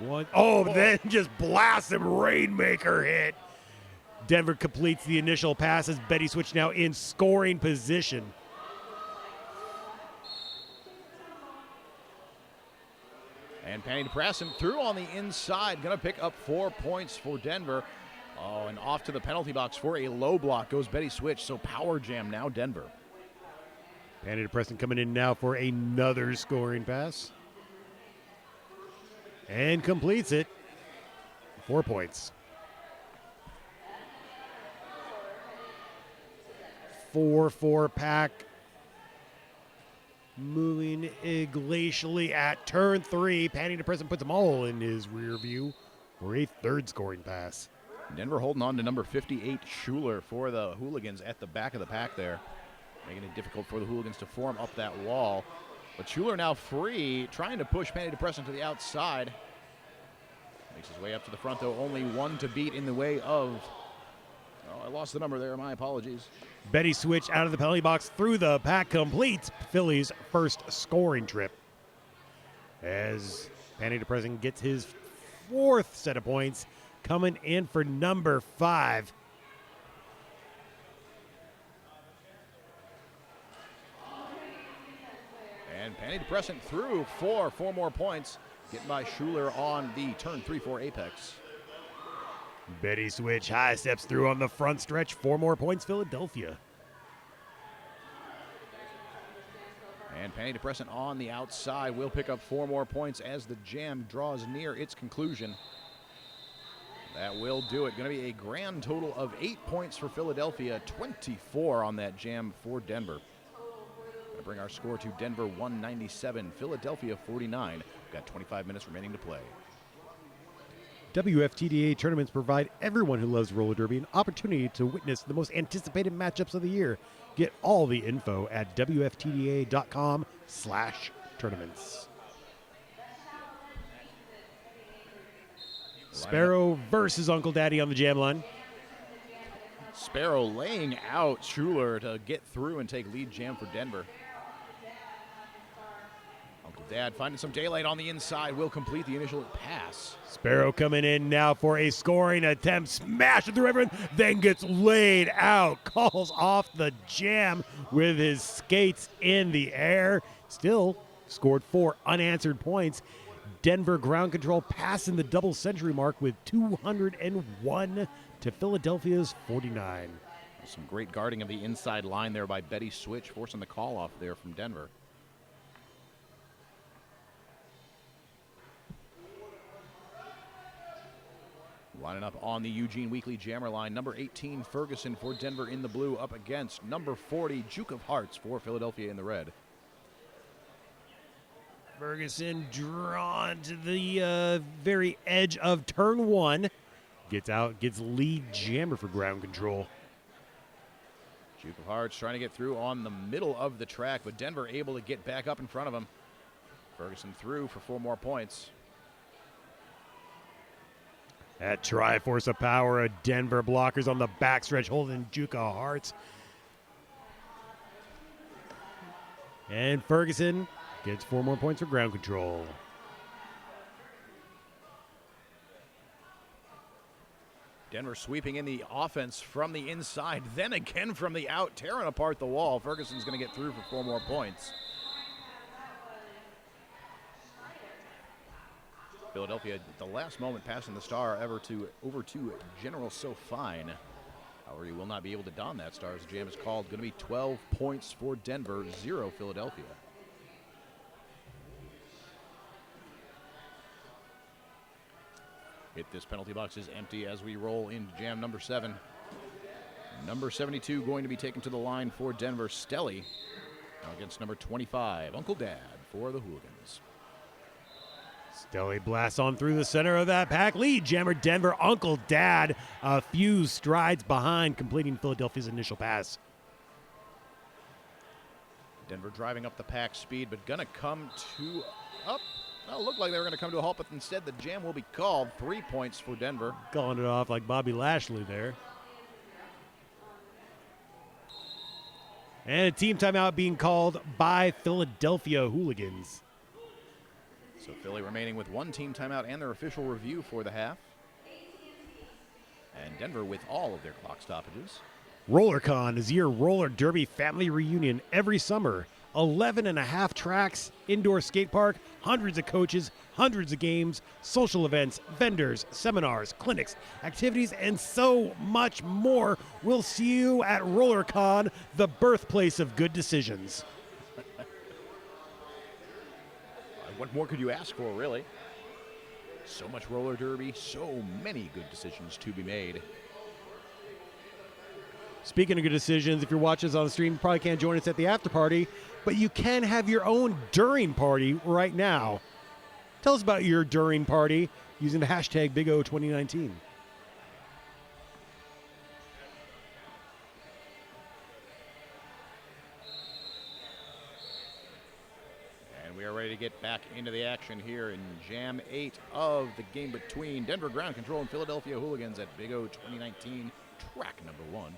Then just blasts him. Rainmaker hit. Denver completes the initial passes. Betty Switch now in scoring position. And Panty Depressant through on the inside. Going to pick up 4 points for Denver. Oh, and off to the penalty box for a low block goes Betty Switch. So power jam now Denver. Panty Depressant coming in now for another scoring pass. And completes it. 4 points. 4-4 pack. Moving glacially at turn 3. Panty Depressant puts them all in his rear view for a third scoring pass. Denver holding on to number 58, Schuler, for the Hooligans at the back of the pack there. Making it difficult for the Hooligans to form up that wall. But Schuler now free, trying to push Panty Depressant to the outside. Makes his way up to the front, though. Only one to beat in the way of... Oh, I lost the number there. My apologies. Betty Switch out of the penalty box through the pack completes Philly's first scoring trip. As Panty Depressant gets his 4th set of points, coming in for number 5. And Panty Depressant through for 4 more points. Getting by Schuler on the turn 3-4 apex. Betty Switch high steps through on the front stretch. 4 more points, Philadelphia. And Panty Depressant on the outside will pick up 4 more points as the jam draws near its conclusion. That will do it. Going to be a grand total of 8 points for Philadelphia, 24 on that jam for Denver. Going to bring our score to Denver 197, Philadelphia 49. We've got 25 minutes remaining to play. WFTDA tournaments provide everyone who loves roller derby an opportunity to witness the most anticipated matchups of the year. Get all the info at WFTDA.com/tournaments. Sparrow versus Uncle Daddy on the jam line. Sparrow laying out Schuler to get through and take lead jam for Denver. Uncle Dad finding some daylight on the inside will complete the initial pass. Sparrow coming in now for a scoring attempt, smashing through everyone, then gets laid out, calls off the jam with his skates in the air. Still scored 4 unanswered points. Denver ground control passing the double century mark with 201 to Philadelphia's 49. Some great guarding of the inside line there by Betty Switch, forcing the call off there from Denver. Lining up on the Eugene Weekly Jammer line, number 18, Ferguson for Denver in the blue, up against number 40, Duke of Hearts for Philadelphia in the red. Ferguson drawn to the very edge of turn 1. Gets out, gets lead jammer for ground control. Duke of Hearts trying to get through on the middle of the track, but Denver able to get back up in front of him. Ferguson through for 4 more points. That Triforce of Power of Denver blockers on the backstretch holding Duke of Hearts. And Ferguson gets 4 more points for ground control. Denver sweeping in the offense from the inside, then again from the out, tearing apart the wall. Ferguson's going to get through for 4 more points. Philadelphia at the last moment passing the star over to General Sofine. However, he will not be able to don that star as the jam is called. Going to be 12 points for Denver, 0 Philadelphia. Hit this penalty box is empty as we roll into jam number 7. Number 72 going to be taken to the line for Denver, Stelly, against number 25, Uncle Dad for the Hooligans. Stelly blasts on through the center of that pack. Lead jammer Denver, Uncle Dad a few strides behind, completing Philadelphia's initial pass. Denver driving up the pack speed, but gonna come to up. Well, it looked like they were gonna come to a halt, but instead the jam will be called. 3 points for Denver. Calling it off like Bobby Lashley there. And a team timeout being called by Philadelphia Hooligans. So Philly remaining with 1 team timeout and their official review for the half. And Denver with all of their clock stoppages. RollerCon is your roller derby family reunion every summer. 11 and a half tracks, indoor skate park, hundreds of coaches, hundreds of games, social events, vendors, seminars, clinics, activities, and so much more. We'll see you at RollerCon, the birthplace of good decisions. What more could you ask for, really? So much roller derby, so many good decisions to be made. Speaking of good decisions, if you're watching us on the stream, you probably can't join us at the after party, but you can have your own during party right now. Tell us about your during party using the hashtag BigO2019. We are ready to get back into the action here in Jam 8 of the game between Denver Ground Control and Philadelphia Hooligans at Big O 2019, track number 1.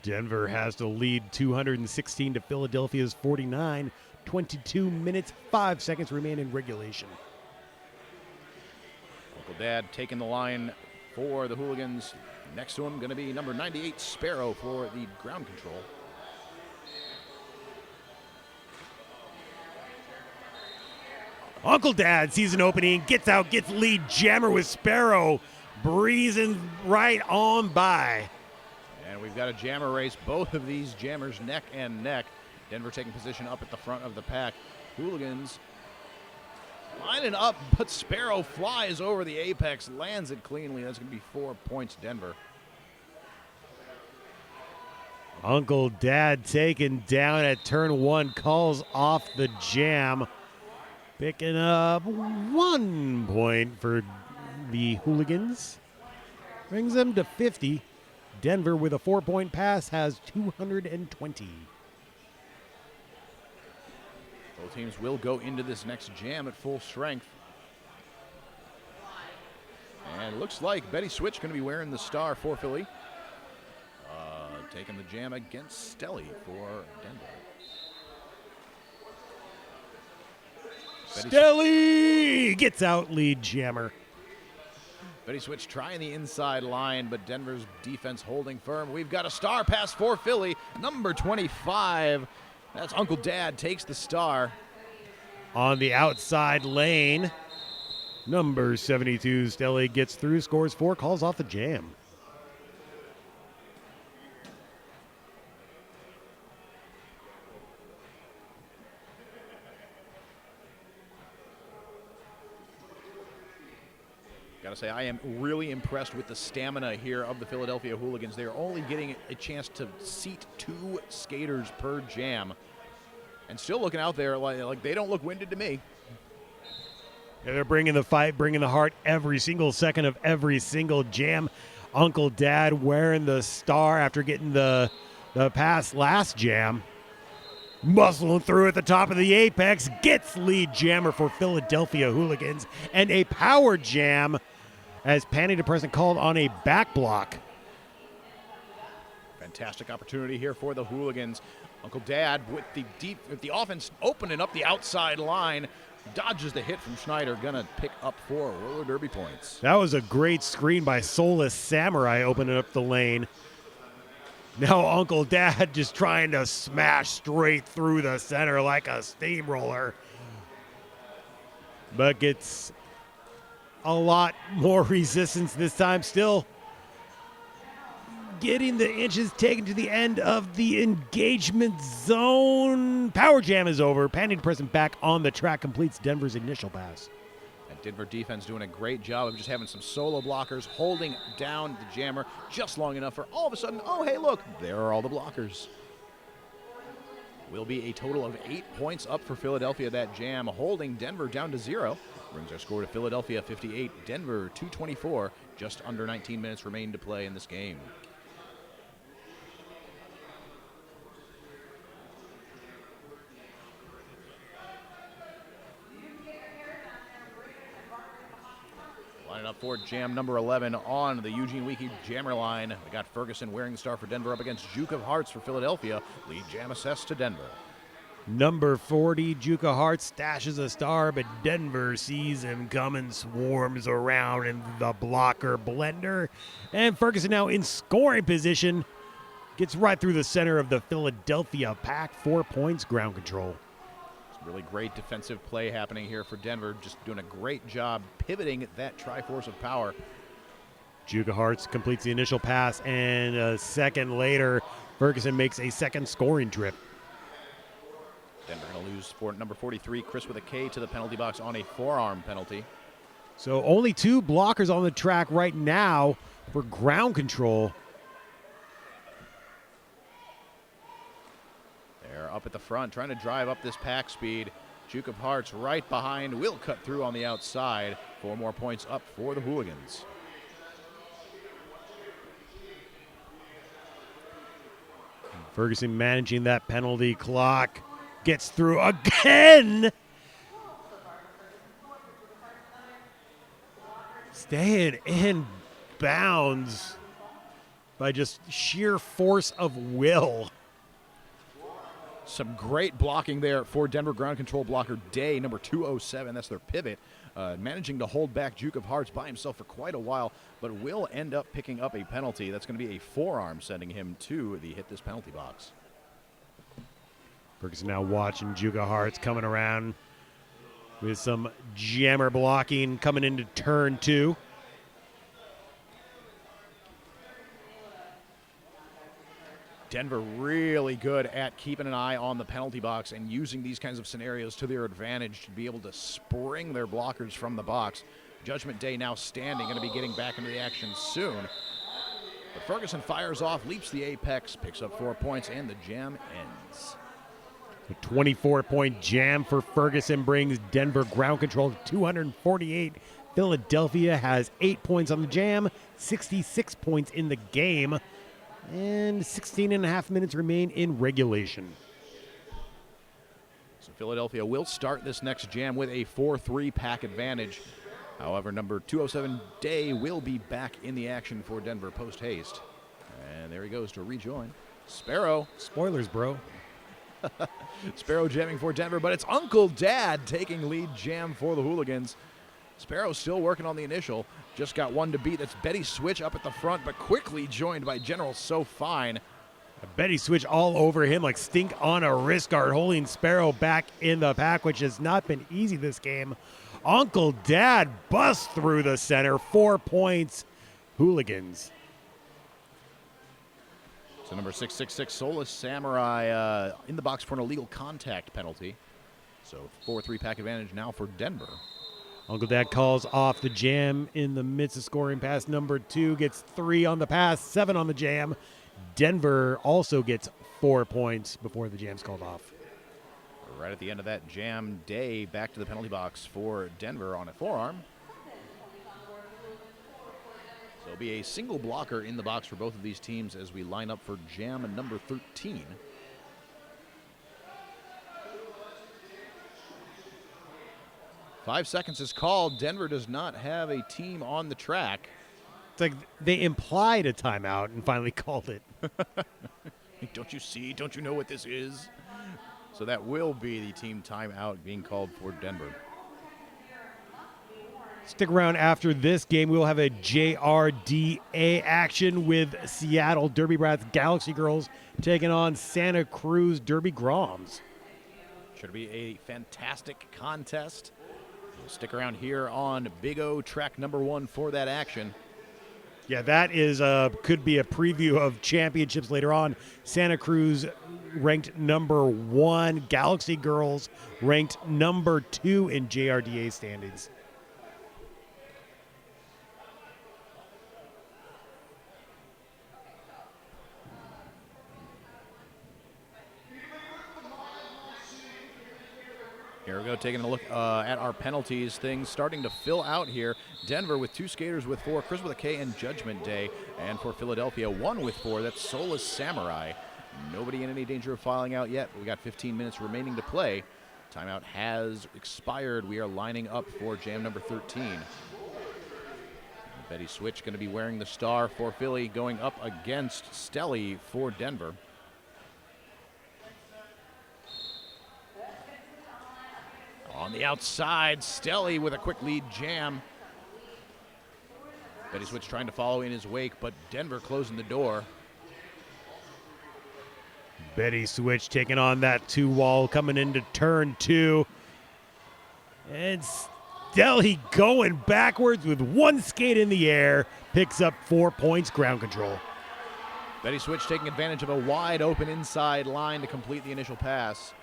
Denver has to lead 216 to Philadelphia's 49. 22 minutes, 5 seconds remain in regulation. Uncle Dad taking the line for the Hooligans. Next to him going to be number 98, Sparrow, for the ground control. Uncle Dad sees an opening, gets out, gets lead jammer with Sparrow, breezing right on by. And we've got a jammer race, both of these jammers neck and neck. Denver taking position up at the front of the pack. Hooligans lining up, but Sparrow flies over the apex, lands it cleanly. That's going to be 4 points, Denver. Uncle Dad taken down at turn 1, calls off the jam. Picking up 1 point for the Hooligans. Brings them to 50. Denver with a 4-point pass has 220. Both teams will go into this next jam at full strength. And it looks like Betty Switch going to be wearing the star for Philly. Taking the jam against Stelly for Denver. Stelly gets out lead jammer. Betty Switch trying the inside line, but Denver's defense holding firm. We've got a star pass for Philly. Number 25, that's Uncle Dad, takes the star. On the outside lane, number 72, Stelly gets through, scores 4, calls off the jam. Gotta say, I am really impressed with the stamina here of the Philadelphia Hooligans. They're only getting a chance to seat 2 skaters per jam. And still looking out there like they don't look winded to me. Yeah, they're bringing the fight, bringing the heart every single second of every single jam. Uncle Dad wearing the star after getting the pass last jam. Muscling through at the top of the apex, gets lead jammer for Philadelphia Hooligans, and a power jam as Panty Depressant called on a back block. Fantastic opportunity here for the Hooligans. Uncle Dad with the offense opening up the outside line, Dodges the hit from Schneider, gonna pick up 4 roller derby points. That was a great screen by Soulless Samurai opening up the lane. Now Uncle Dad just trying to smash straight through the center like a steamroller. But gets a lot more resistance this time. Still getting the inches taken to the end of the engagement zone. Power jam is over. Panning Person back on the track completes Denver's initial pass. And Denver defense doing a great job of just having some solo blockers, holding down the jammer just long enough for all of a sudden, oh, hey, look, there are all the blockers. Will be a total of 8 points up for Philadelphia. That jam holding Denver down to 0. Brings our score to Philadelphia 58, Denver 224. Just under 19 minutes remain to play in this game. Lining up for jam number 11 on the Eugene Weekly jammer line. We got Ferguson wearing the star for Denver up against Juke of Hearts for Philadelphia. Lead jam assessed to Denver. Number 40, Juke of Hearts stashes a star, but Denver sees him coming, swarms around in the blocker blender. And Ferguson now in scoring position. Gets right through the center of the Philadelphia pack. 4 points, ground control. Really great defensive play happening here for Denver. Just doing a great job pivoting that Triforce of power. Juke of Hearts completes the initial pass, and a second later, Ferguson makes a second scoring trip. Denver going to lose for number 43, Chris with a K, to the penalty box on a forearm penalty. So only 2 blockers on the track right now for ground control. They're up at the front, trying to drive up this pack speed. Juke of Hearts right behind, will cut through on the outside. 4 more points up for the Hooligans. Ferguson managing that penalty clock. Gets through again. Staying in bounds by just sheer force of will. Some great blocking there for Denver ground control blocker Day, number 207. That's their pivot. Managing to hold back Juke of Hearts by himself for quite a while, but will end up picking up a penalty. That's going to be a forearm, sending him to the hit this penalty box. Ferguson now watching Juke of Hearts coming around with some jammer blocking coming into turn 2. Denver really good at keeping an eye on the penalty box and using these kinds of scenarios to their advantage to be able to spring their blockers from the box. Judgment Day now standing, going to be getting back into the action soon. But Ferguson fires off, leaps the apex, picks up 4 points, and the jam ends. A 24-point jam for Ferguson brings Denver ground control to 248. Philadelphia has 8 points on the jam, 66 points in the game, and 16 and a half minutes remain in regulation. So Philadelphia will start this next jam with a 4-3 pack advantage. However, number 207 Day will be back in the action for Denver post haste. And there he goes to rejoin. Sparrow. Spoilers, bro. Sparrow jamming for Denver, but it's Uncle Dad taking lead jam for the Hooligans. Sparrow still working on the initial. Just got one to beat. That's Betty Switch up at the front, but quickly joined by General So Fine. Betty Switch all over him like stink on a wrist guard, holding Sparrow back in the pack, which has not been easy this game. Uncle Dad busts through the center. 4 points. Hooligans. So number 666, Soulless Samurai in the box for an illegal contact penalty. So 4-3 pack advantage now for Denver. Uncle Dad calls off the jam in the midst of scoring pass. Number 2 gets 3 on the pass, 7 on the jam. Denver also gets 4 points before the jam's called off. Right at the end of that jam, Day back to the penalty box for Denver on a forearm. So it'll be a single blocker in the box for both of these teams as we line up for jam number 13. Five seconds is called. Denver does not have a team on the track. It's like they implied a timeout and finally called it. Don't you see? Don't you know what this is? So that will be the team timeout being called for Denver. Stick around after this game. We'll have a JRDA action with Seattle Derby Brats Galaxy Girls taking on Santa Cruz Derby Groms. Should be a fantastic contest. We'll stick around here on Big O track number 1 for that action. Yeah, that is could be a preview of championships later on. Santa Cruz ranked number 1, Galaxy Girls ranked number 2 in JRDA standings. Here we go, taking a look at our penalties. Things starting to fill out here. Denver with 2 skaters with 4, Chris with a K and Judgment Day. And for Philadelphia, 1 with 4, that's Soulless Samurai. Nobody in any danger of filing out yet. We got 15 minutes remaining to play. Timeout has expired. We are lining up for jam number 13. Betty Switch going to be wearing the star for Philly, going up against Stelly for Denver. On the outside, Stelly with a quick lead jam. Betty Switch trying to follow in his wake, but Denver closing the door. Betty Switch taking on that 2-wall coming into turn 2. And Stelly going backwards with 1 skate in the air. Picks up 4 points ground control. Betty Switch taking advantage of a wide open inside line to complete the initial pass.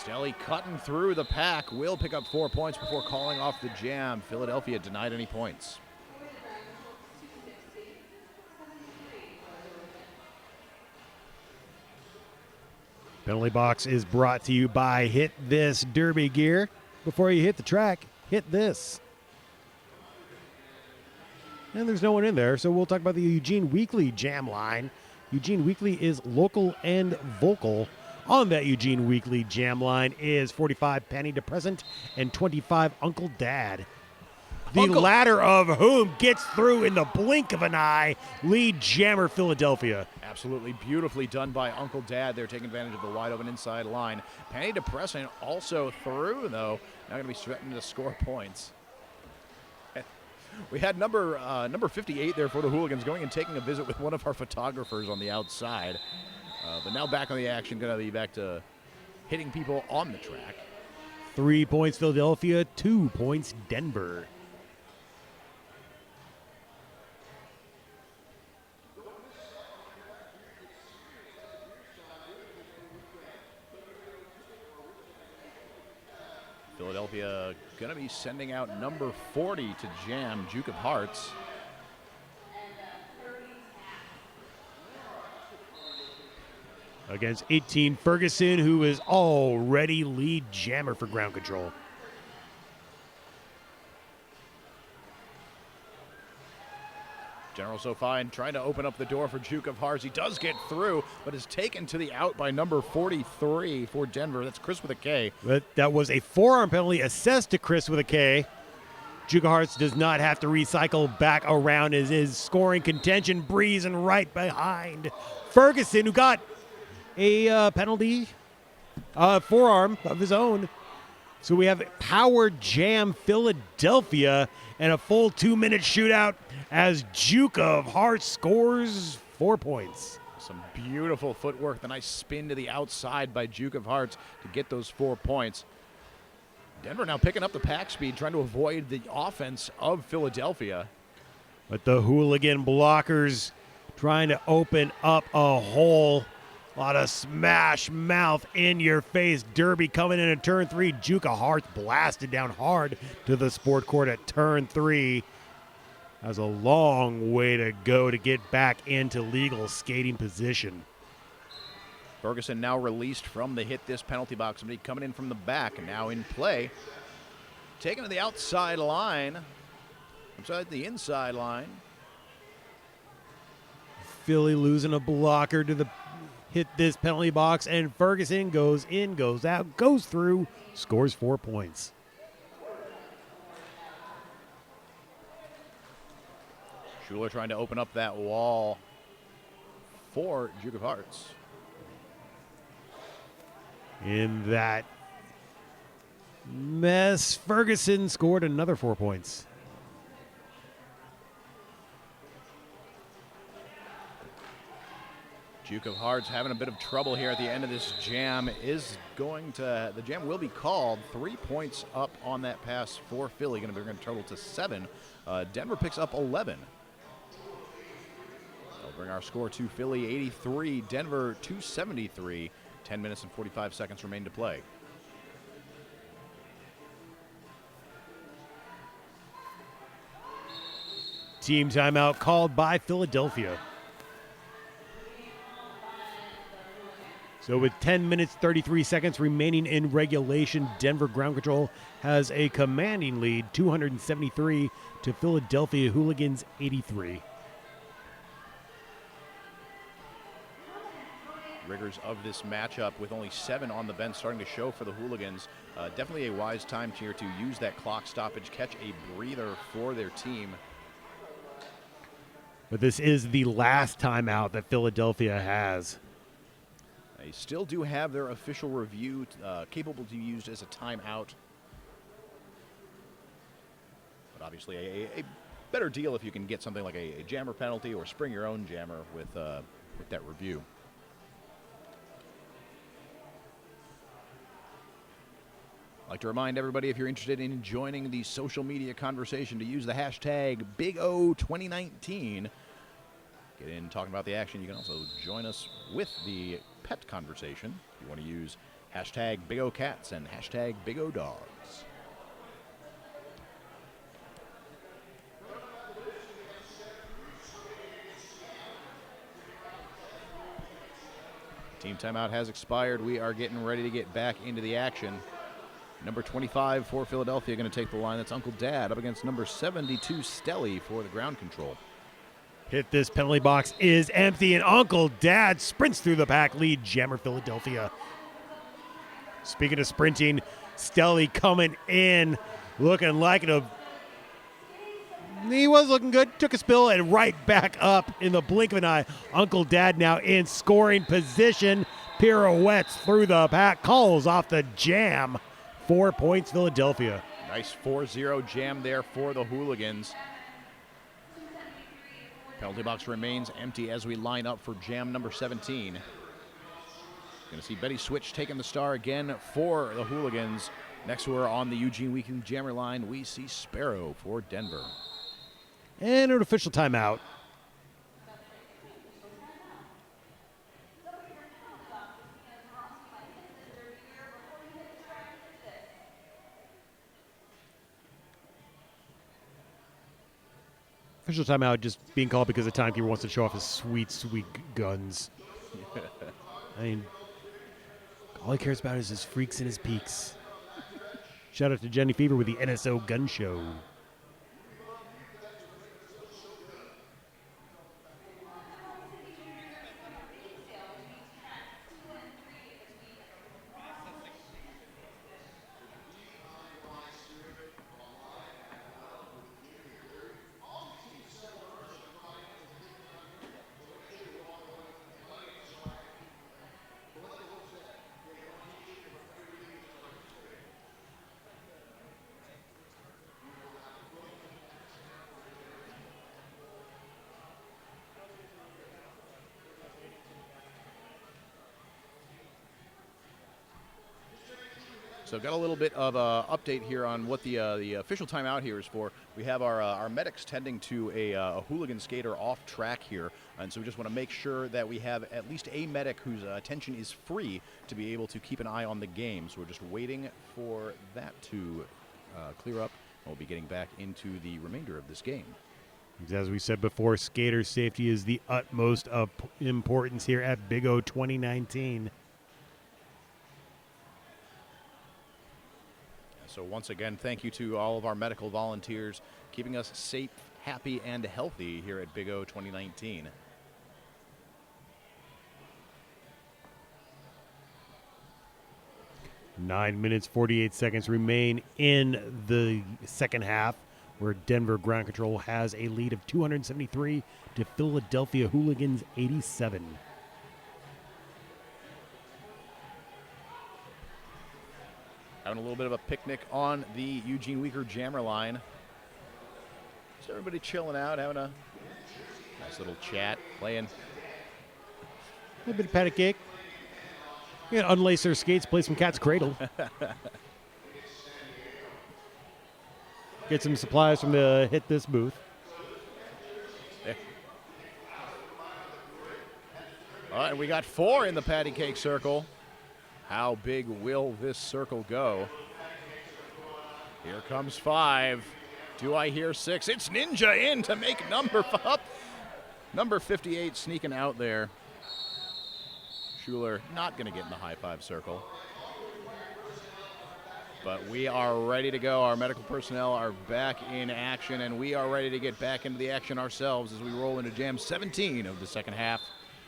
Stelly cutting through the pack, will pick up 4 points before calling off the jam. Philadelphia denied any points. Penalty box is brought to you by Hit This Derby Gear. Before you hit the track, hit this. And there's no one in there, so we'll talk about the Eugene Weekly jam line. Eugene Weekly is local and vocal. On that Eugene Weekly jam line is 45 Penny Depressant and 25 Uncle Dad. The latter of whom gets through in the blink of an eye, lead jammer Philadelphia. Absolutely beautifully done by Uncle Dad. They're taking advantage of the wide open inside line. Penny Depressant also through, though. Now going to be threatening to score points. We had number 58 there for the Hooligans going and taking a visit with one of our photographers on the outside. But now back on the action, going to be back to hitting people on the track. 3 points Philadelphia, 2 points Denver. Philadelphia going to be sending out number 40 to jam, Duke of Hearts. Against 18 Ferguson, who is already lead jammer for ground control. General Sofine trying to open up the door for Duke of Hearts. He does get through, but is taken to the out by number 43 for Denver. That's Chris with a K. But that was a forearm penalty assessed to Chris with a K. Duke of Hearts does not have to recycle back around as his scoring contention, breezing right behind Ferguson, who got a penalty, forearm of his own. So we have Power Jam Philadelphia and a full 2-minute shootout as Duke of Hearts scores 4 points. Some beautiful footwork, the nice spin to the outside by Duke of Hearts to get those 4 points. Denver now picking up the pack speed, trying to avoid the offense of Philadelphia. But the hooligan blockers trying to open up a hole. A lot of smash mouth in your face. Derby coming in at turn 3. Duke of Hearts blasted down hard to the sport court at turn 3. Has a long way to go to get back into legal skating position. Ferguson now released from the hit this penalty box. Somebody coming in from the back, now in play. Taken to the outside line. Outside the inside line. Philly losing a blocker to the hit this penalty box, and Ferguson goes in, goes out, goes through, scores 4 points. Schuler trying to open up that wall for Duke of Hearts. In that Mess Ferguson scored another 4 points. Duke of Hearts having a bit of trouble here at the end of this jam. The jam will be called. 3 points up on that pass for Philly, going to bring a total to 7. Denver picks up 11. That'll bring our score to Philly 83, Denver 273. 10 minutes and 45 seconds remain to play. Team timeout called by Philadelphia. So with 10 minutes, 33 seconds remaining in regulation, Denver Ground Control has a commanding lead, 273 to Philadelphia Hooligans 83. Rigors of this matchup with only 7 on the bench starting to show for the Hooligans. Definitely a wise time here to use that clock stoppage, catch a breather for their team. But this is the last timeout that Philadelphia has. They still do have their official review capable to be used as a timeout. But obviously a better deal if you can get something like a jammer penalty or spring your own jammer with that review. I'd like to remind everybody, if you're interested in joining the social media conversation, to use the hashtag BigO2019. Get in talking about the action. You can also join us with the pet conversation. If you want to use hashtag BigOCats and hashtag BigODogs. Team timeout has expired. We are getting ready to get back into the action. Number 25 for Philadelphia going to take the line. That's Uncle Dad up against number 72, Stelly, for the ground control. Hit this penalty box is empty, and Uncle Dad sprints through the pack, lead jammer Philadelphia. Speaking of sprinting, Stelly coming in, looking like he was looking good, took a spill, and right back up in the blink of an eye. Uncle Dad now in scoring position, pirouettes through the pack, calls off the jam. 4 points, Philadelphia. Nice 4-0 jam there for the Hooligans. Penalty box remains empty as we line up for jam number 17. Going to see Betty Switch taking the star again for the Hooligans. Next to her on the Eugene Weekend Jammer line, we see Sparrow for Denver. And an official timeout. Official timeout just being called because the timekeeper wants to show off his sweet, sweet guns. I mean, all he cares about is his freaks and his peaks. Shout out to Jenny Fever with the NSO Gun Show. So got a little bit of update here on what the official timeout here is for. We have our medics tending to a hooligan skater off track here, and so we just want to make sure that we have at least a medic whose attention is free to be able to keep an eye on the game. So we're just waiting for that to clear up. We'll be getting back into the remainder of this game. As we said before, skater safety is the utmost of importance here at Big O 2019. So once again, thank you to all of our medical volunteers keeping us safe, happy, and healthy here at Big O 2019. Nine minutes, 48 seconds remain in the second half, where Denver Ground Control has a lead of 273 to Philadelphia Hooligans 87. Having a little bit of a picnic on the Eugene Weaker jammer line. Just everybody chilling out, having a nice little chat, playing. A little bit of patty cake. You can unlace their skates, play some cat's cradle. Get some supplies from the Hit This booth. There. All right, we got 4 in the patty cake circle. How big will this circle go? Here comes 5. Do I hear 6? It's Ninja in to make number 5. Number 58 sneaking out there. Schuler not going to get in the high 5 circle. But we are ready to go. Our medical personnel are back in action, and we are ready to get back into the action ourselves as we roll into Jam 17 of the second half.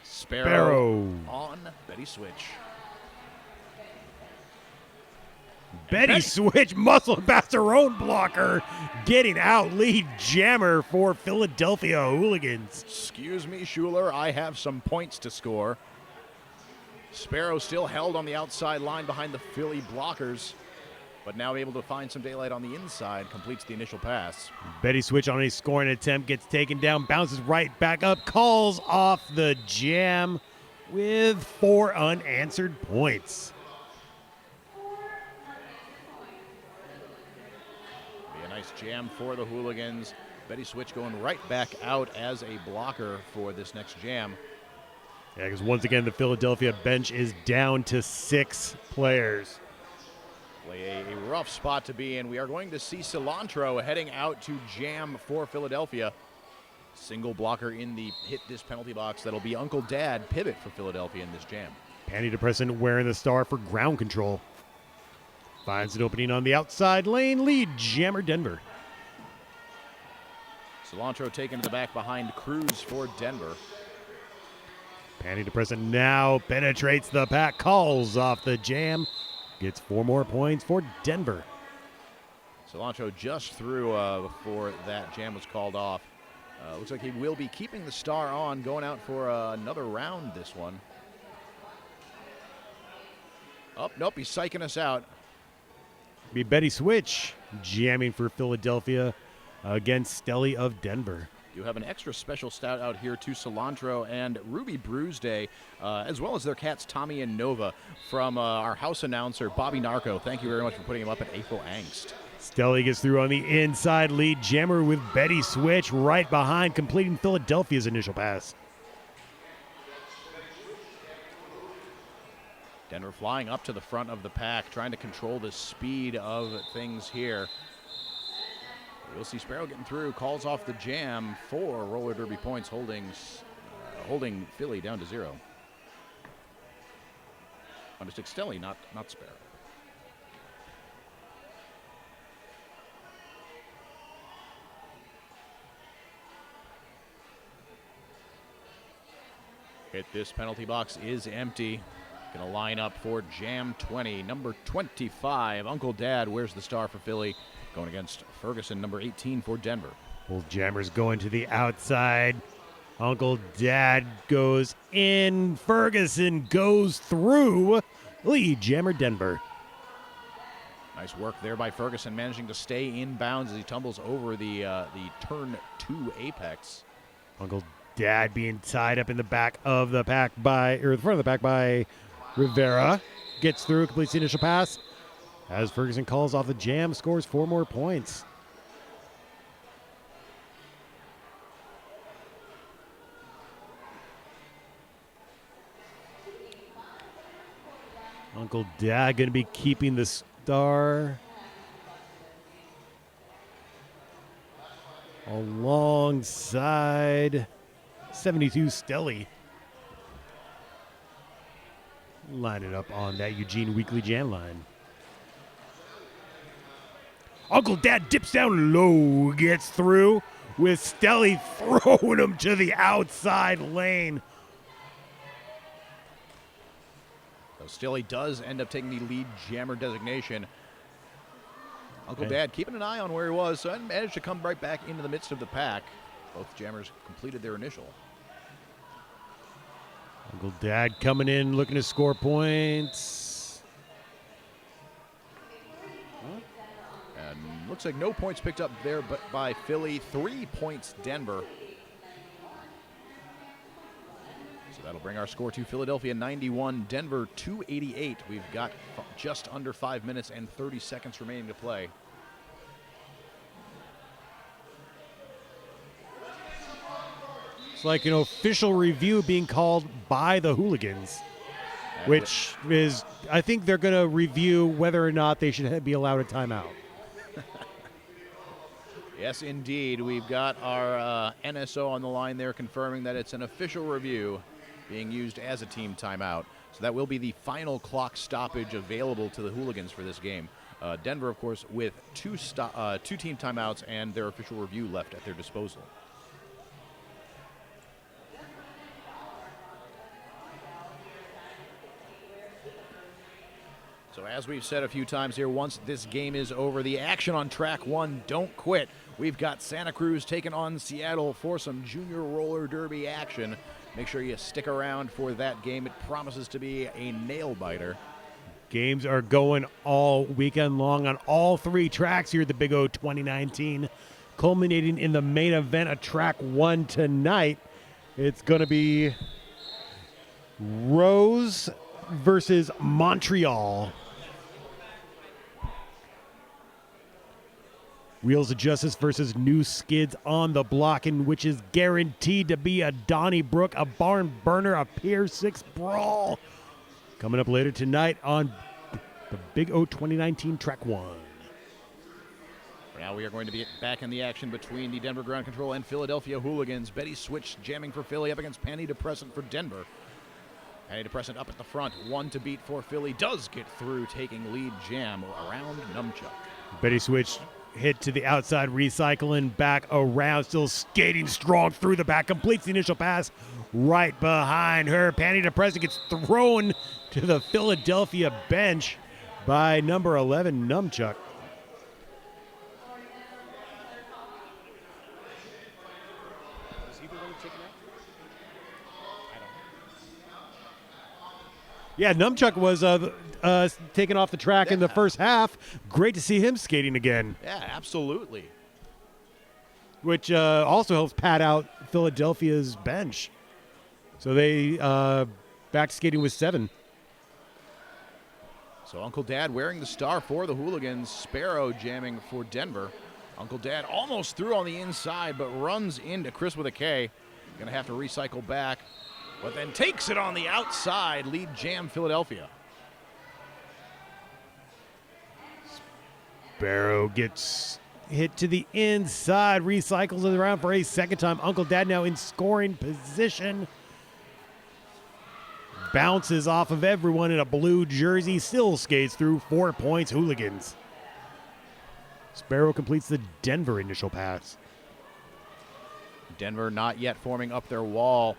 Sparrow. On Betty Switch. Betty Switch muscled past her own blocker, getting out lead jammer for Philadelphia Hooligans. Excuse me, Schuler, I have some points to score. Sparrow still held on the outside line behind the Philly blockers, but now able to find some daylight on the inside, completes the initial pass. Betty Switch on a scoring attempt, gets taken down, bounces right back up, calls off the jam with 4 unanswered points. Be a nice jam for the Hooligans. Betty Switch going right back out as a blocker for this next jam. Yeah, because once again, the Philadelphia bench is down to 6 players. A rough spot to be in. We are going to see Cilantro heading out to jam for Philadelphia. Single blocker in the Hit This penalty box. That'll be Uncle Dad pivot for Philadelphia in this jam. Panty Depressant wearing the star for ground control. Finds an opening on the outside lane, lead jammer Denver. Cilantro taken to the back behind Cruz for Denver. Panty Depressant now penetrates the pack, calls off the jam, gets 4 more points for Denver. Cilantro just threw before that jam was called off. Looks like he will be keeping the star on, going out for another round this one. Oh, nope, he's psyching us out. Be Betty Switch jamming for Philadelphia against Stelly of Denver. You have an extra special stout out here to Cilantro and Ruby Brews Day, as well as their cats Tommy and Nova from our house announcer, Bobby Narco. Thank you very much for putting him up at April Angst. Stelly gets through on the inside, lead jammer with Betty Switch right behind, completing Philadelphia's initial pass. Denver flying up to the front of the pack, trying to control the speed of things here. We'll see Sparrow getting through, calls off the jam for roller derby points, holding Philly down to 0. Understood, Stelly, not Sparrow. Hit This penalty box is empty. Going to line up for Jam 20. Number 25, Uncle Dad wears the star for Philly. Going against Ferguson, number 18 for Denver. Both jammers going to the outside. Uncle Dad goes in. Ferguson goes through. Lead jammer Denver. Nice work there by Ferguson, managing to stay in bounds as he tumbles over the turn 2 apex. Uncle Dad being tied up in the back of the pack the front of the pack by Rivera. Gets through, completes the initial pass. As Ferguson calls off the jam, scores 4 more points. Uncle Dad going to be keeping the star. Alongside 72 Stelly. Lining up on that Eugene Weekly Jam line. Uncle Dad dips down low, gets through with Stelly throwing him to the outside lane. So Stelly does end up taking the lead jammer designation. Uncle Dad keeping an eye on where he was, so he managed to come right back into the midst of the pack. Both jammers completed their initial. Uncle Dad coming in, looking to score points. Looks like no points picked up there but by Philly. 3 points Denver. So that'll bring our score to Philadelphia 91, Denver 288. We've got just under 5 minutes and 30 seconds remaining to play. It's like an official review being called by the Hooligans, which is, I think they're going to review whether or not they should be allowed a timeout. Yes, indeed. We've got our NSO on the line there confirming that it's an official review being used as a team timeout. So that will be the final clock stoppage available to the Hooligans for this game. Denver, of course, with two team timeouts and their official review left at their disposal. So as we've said a few times here, once this game is over, the action on track one, don't quit. We've got Santa Cruz taking on Seattle for some junior roller derby action. Make sure you stick around for that game. It promises to be a nail-biter. Games are going all weekend long on all three tracks here at the Big O 2019, culminating in the main event of track one tonight. It's going to be Rose versus Montreal. Wheels of Justice versus New Skids on the block, in which is guaranteed to be a Donnybrook, a barn burner, a Pier 6 brawl. Coming up later tonight on the Big O 2019 Track 1. For now, we are going to be back in the action between the Denver Ground Control and Philadelphia Hooligans. Betty Switch jamming for Philly up against Panty Depressant for Denver. Panty Depressant up at the front. One to beat for Philly. Does get through, taking lead jam around Numchuck. Betty Switch hit to the outside, recycling back around, still skating strong through the back, completes the initial pass right behind her. Panty Depressant gets thrown to the Philadelphia bench by number 11, Numchuck. Yeah, Numchuck was taken off the track in the first half. Great to see him skating again. Yeah, absolutely. Which also helps pad out Philadelphia's bench. So they back skating with 7. So Uncle Dad wearing the star for the Hooligans. Sparrow jamming for Denver. Uncle Dad almost through on the inside, but runs into Chris with a K. Gonna have to recycle back, but then takes it on the outside. Lead jam Philadelphia. Sparrow gets hit to the inside, recycles it around for a second time. Uncle Dad now in scoring position. Bounces off of everyone in a blue jersey, still skates through. 4 points, Hooligans. Sparrow completes the Denver initial pass. Denver not yet forming up their wall.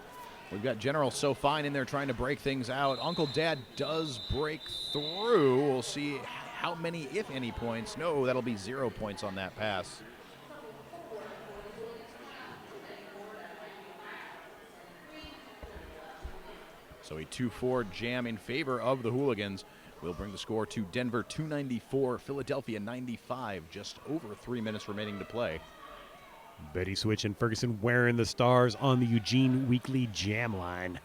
We've got General So Fine in there trying to break things out. Uncle Dad does break through. We'll see how many, if any, points. No, that'll be 0 points on that pass. So a 2-4 jam in favor of the Hooligans will bring the score to Denver 294, Philadelphia 95. Just over 3 minutes remaining to play. Betty Switch and Ferguson wearing the stars on the Eugene Weekly Jam line.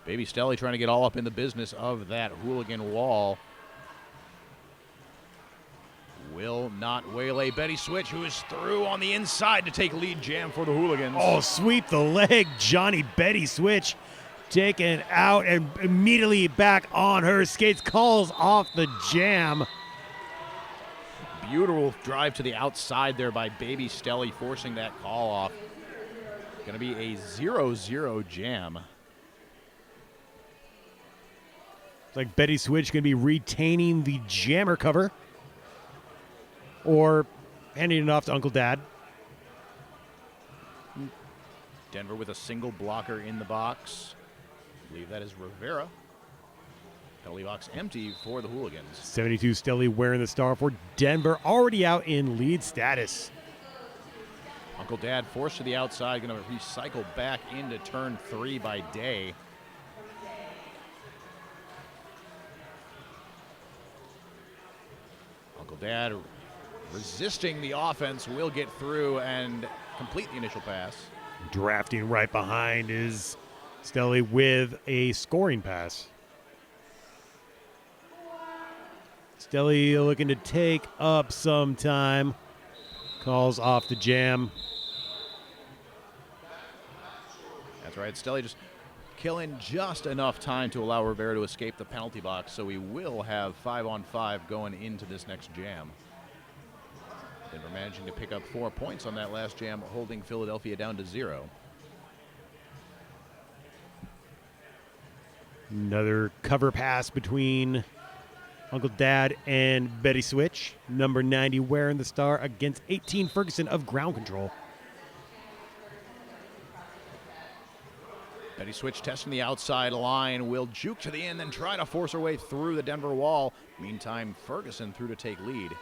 Baby Stelly trying to get all up in the business of that Hooligan wall. Will not waylay Betty Switch, who is through on the inside to take lead jam for the Hooligans. Oh, sweep the leg. Johnny Betty Switch taken out and immediately back on her skates. Calls off the jam. Beautiful drive to the outside there by Baby Stelly, forcing that call off. Going to be a 0-0 jam. It's like Betty Switch going to be retaining the jammer cover or handing it off to Uncle Dad. Denver with a single blocker in the box. I believe that is Rivera. Penalty box empty for the Hooligans. 72 Stelly wearing the star for Denver, already out in lead status. Uncle Dad forced to the outside, going to recycle back into turn 3 by Day. Uncle Dad resisting the offense will get through and complete the initial pass. Drafting right behind is Stelly with a scoring pass. Stelly looking to take up some time. Calls off the jam. That's right. Stelly just killing just enough time to allow Rivera to escape the penalty box, so we will have 5-on-5 going into this next jam. Denver managing to pick up 4 points on that last jam, holding Philadelphia down to 0. Another cover pass between Uncle Dad and Betty Switch. Number 90 wearing the star against 18 Ferguson of ground control. Betty Switch testing the outside line, will juke to the end, then try to force her way through the Denver wall. Meantime, Ferguson through to take lead.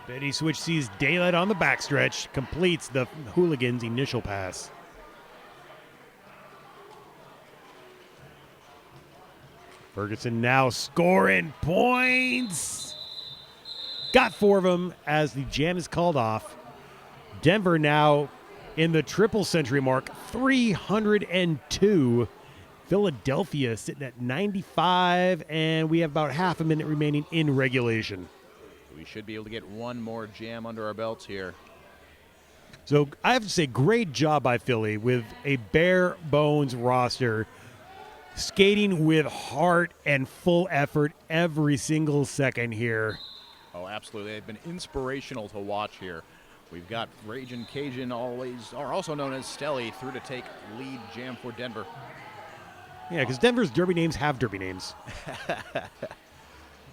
Betty Switch sees daylight on the backstretch, completes the Hooligans' initial pass. Ferguson now scoring points. Got 4 of them as the jam is called off. Denver now in the triple century mark, 302. Philadelphia sitting at 95, and we have about half a minute remaining in regulation. We should be able to get one more jam under our belts here. So I have to say, great job by Philly with a bare bones roster, skating with heart and full effort every single second here. Oh, absolutely. They've been inspirational to watch here. We've got Ragin' Cajun, also known as Stelly, through to take lead jam for Denver. Yeah, because Denver's derby names have derby names.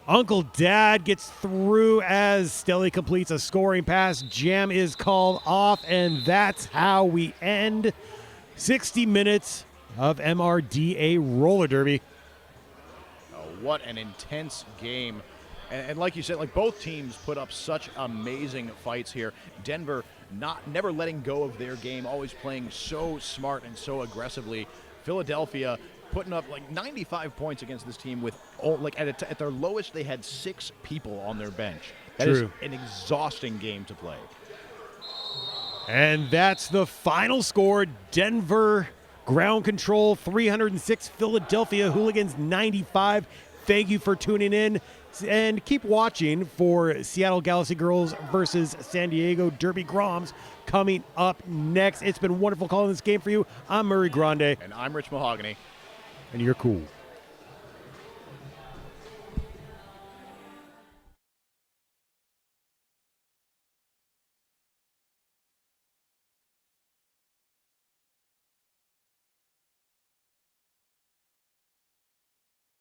Uncle Dad gets through as Stelly completes a scoring pass. Jam is called off, and that's how we end 60 minutes of MRDA roller derby. Oh, what an intense game. And like you said, like both teams put up such amazing fights here. Denver never letting go of their game, always playing so smart and so aggressively. Philadelphia putting up like 95 points against this team with, at their lowest, they had 6 people on their bench. That is an exhausting game to play. And that's the final score. Denver ground control 306, Philadelphia Hooligans 95. Thank you for tuning in, and keep watching for Seattle Galaxy Girls versus San Diego Derby Groms coming up next. It's been wonderful calling this game for you. I'm Murray Grande. And I'm Rich Mahogany. And you're cool.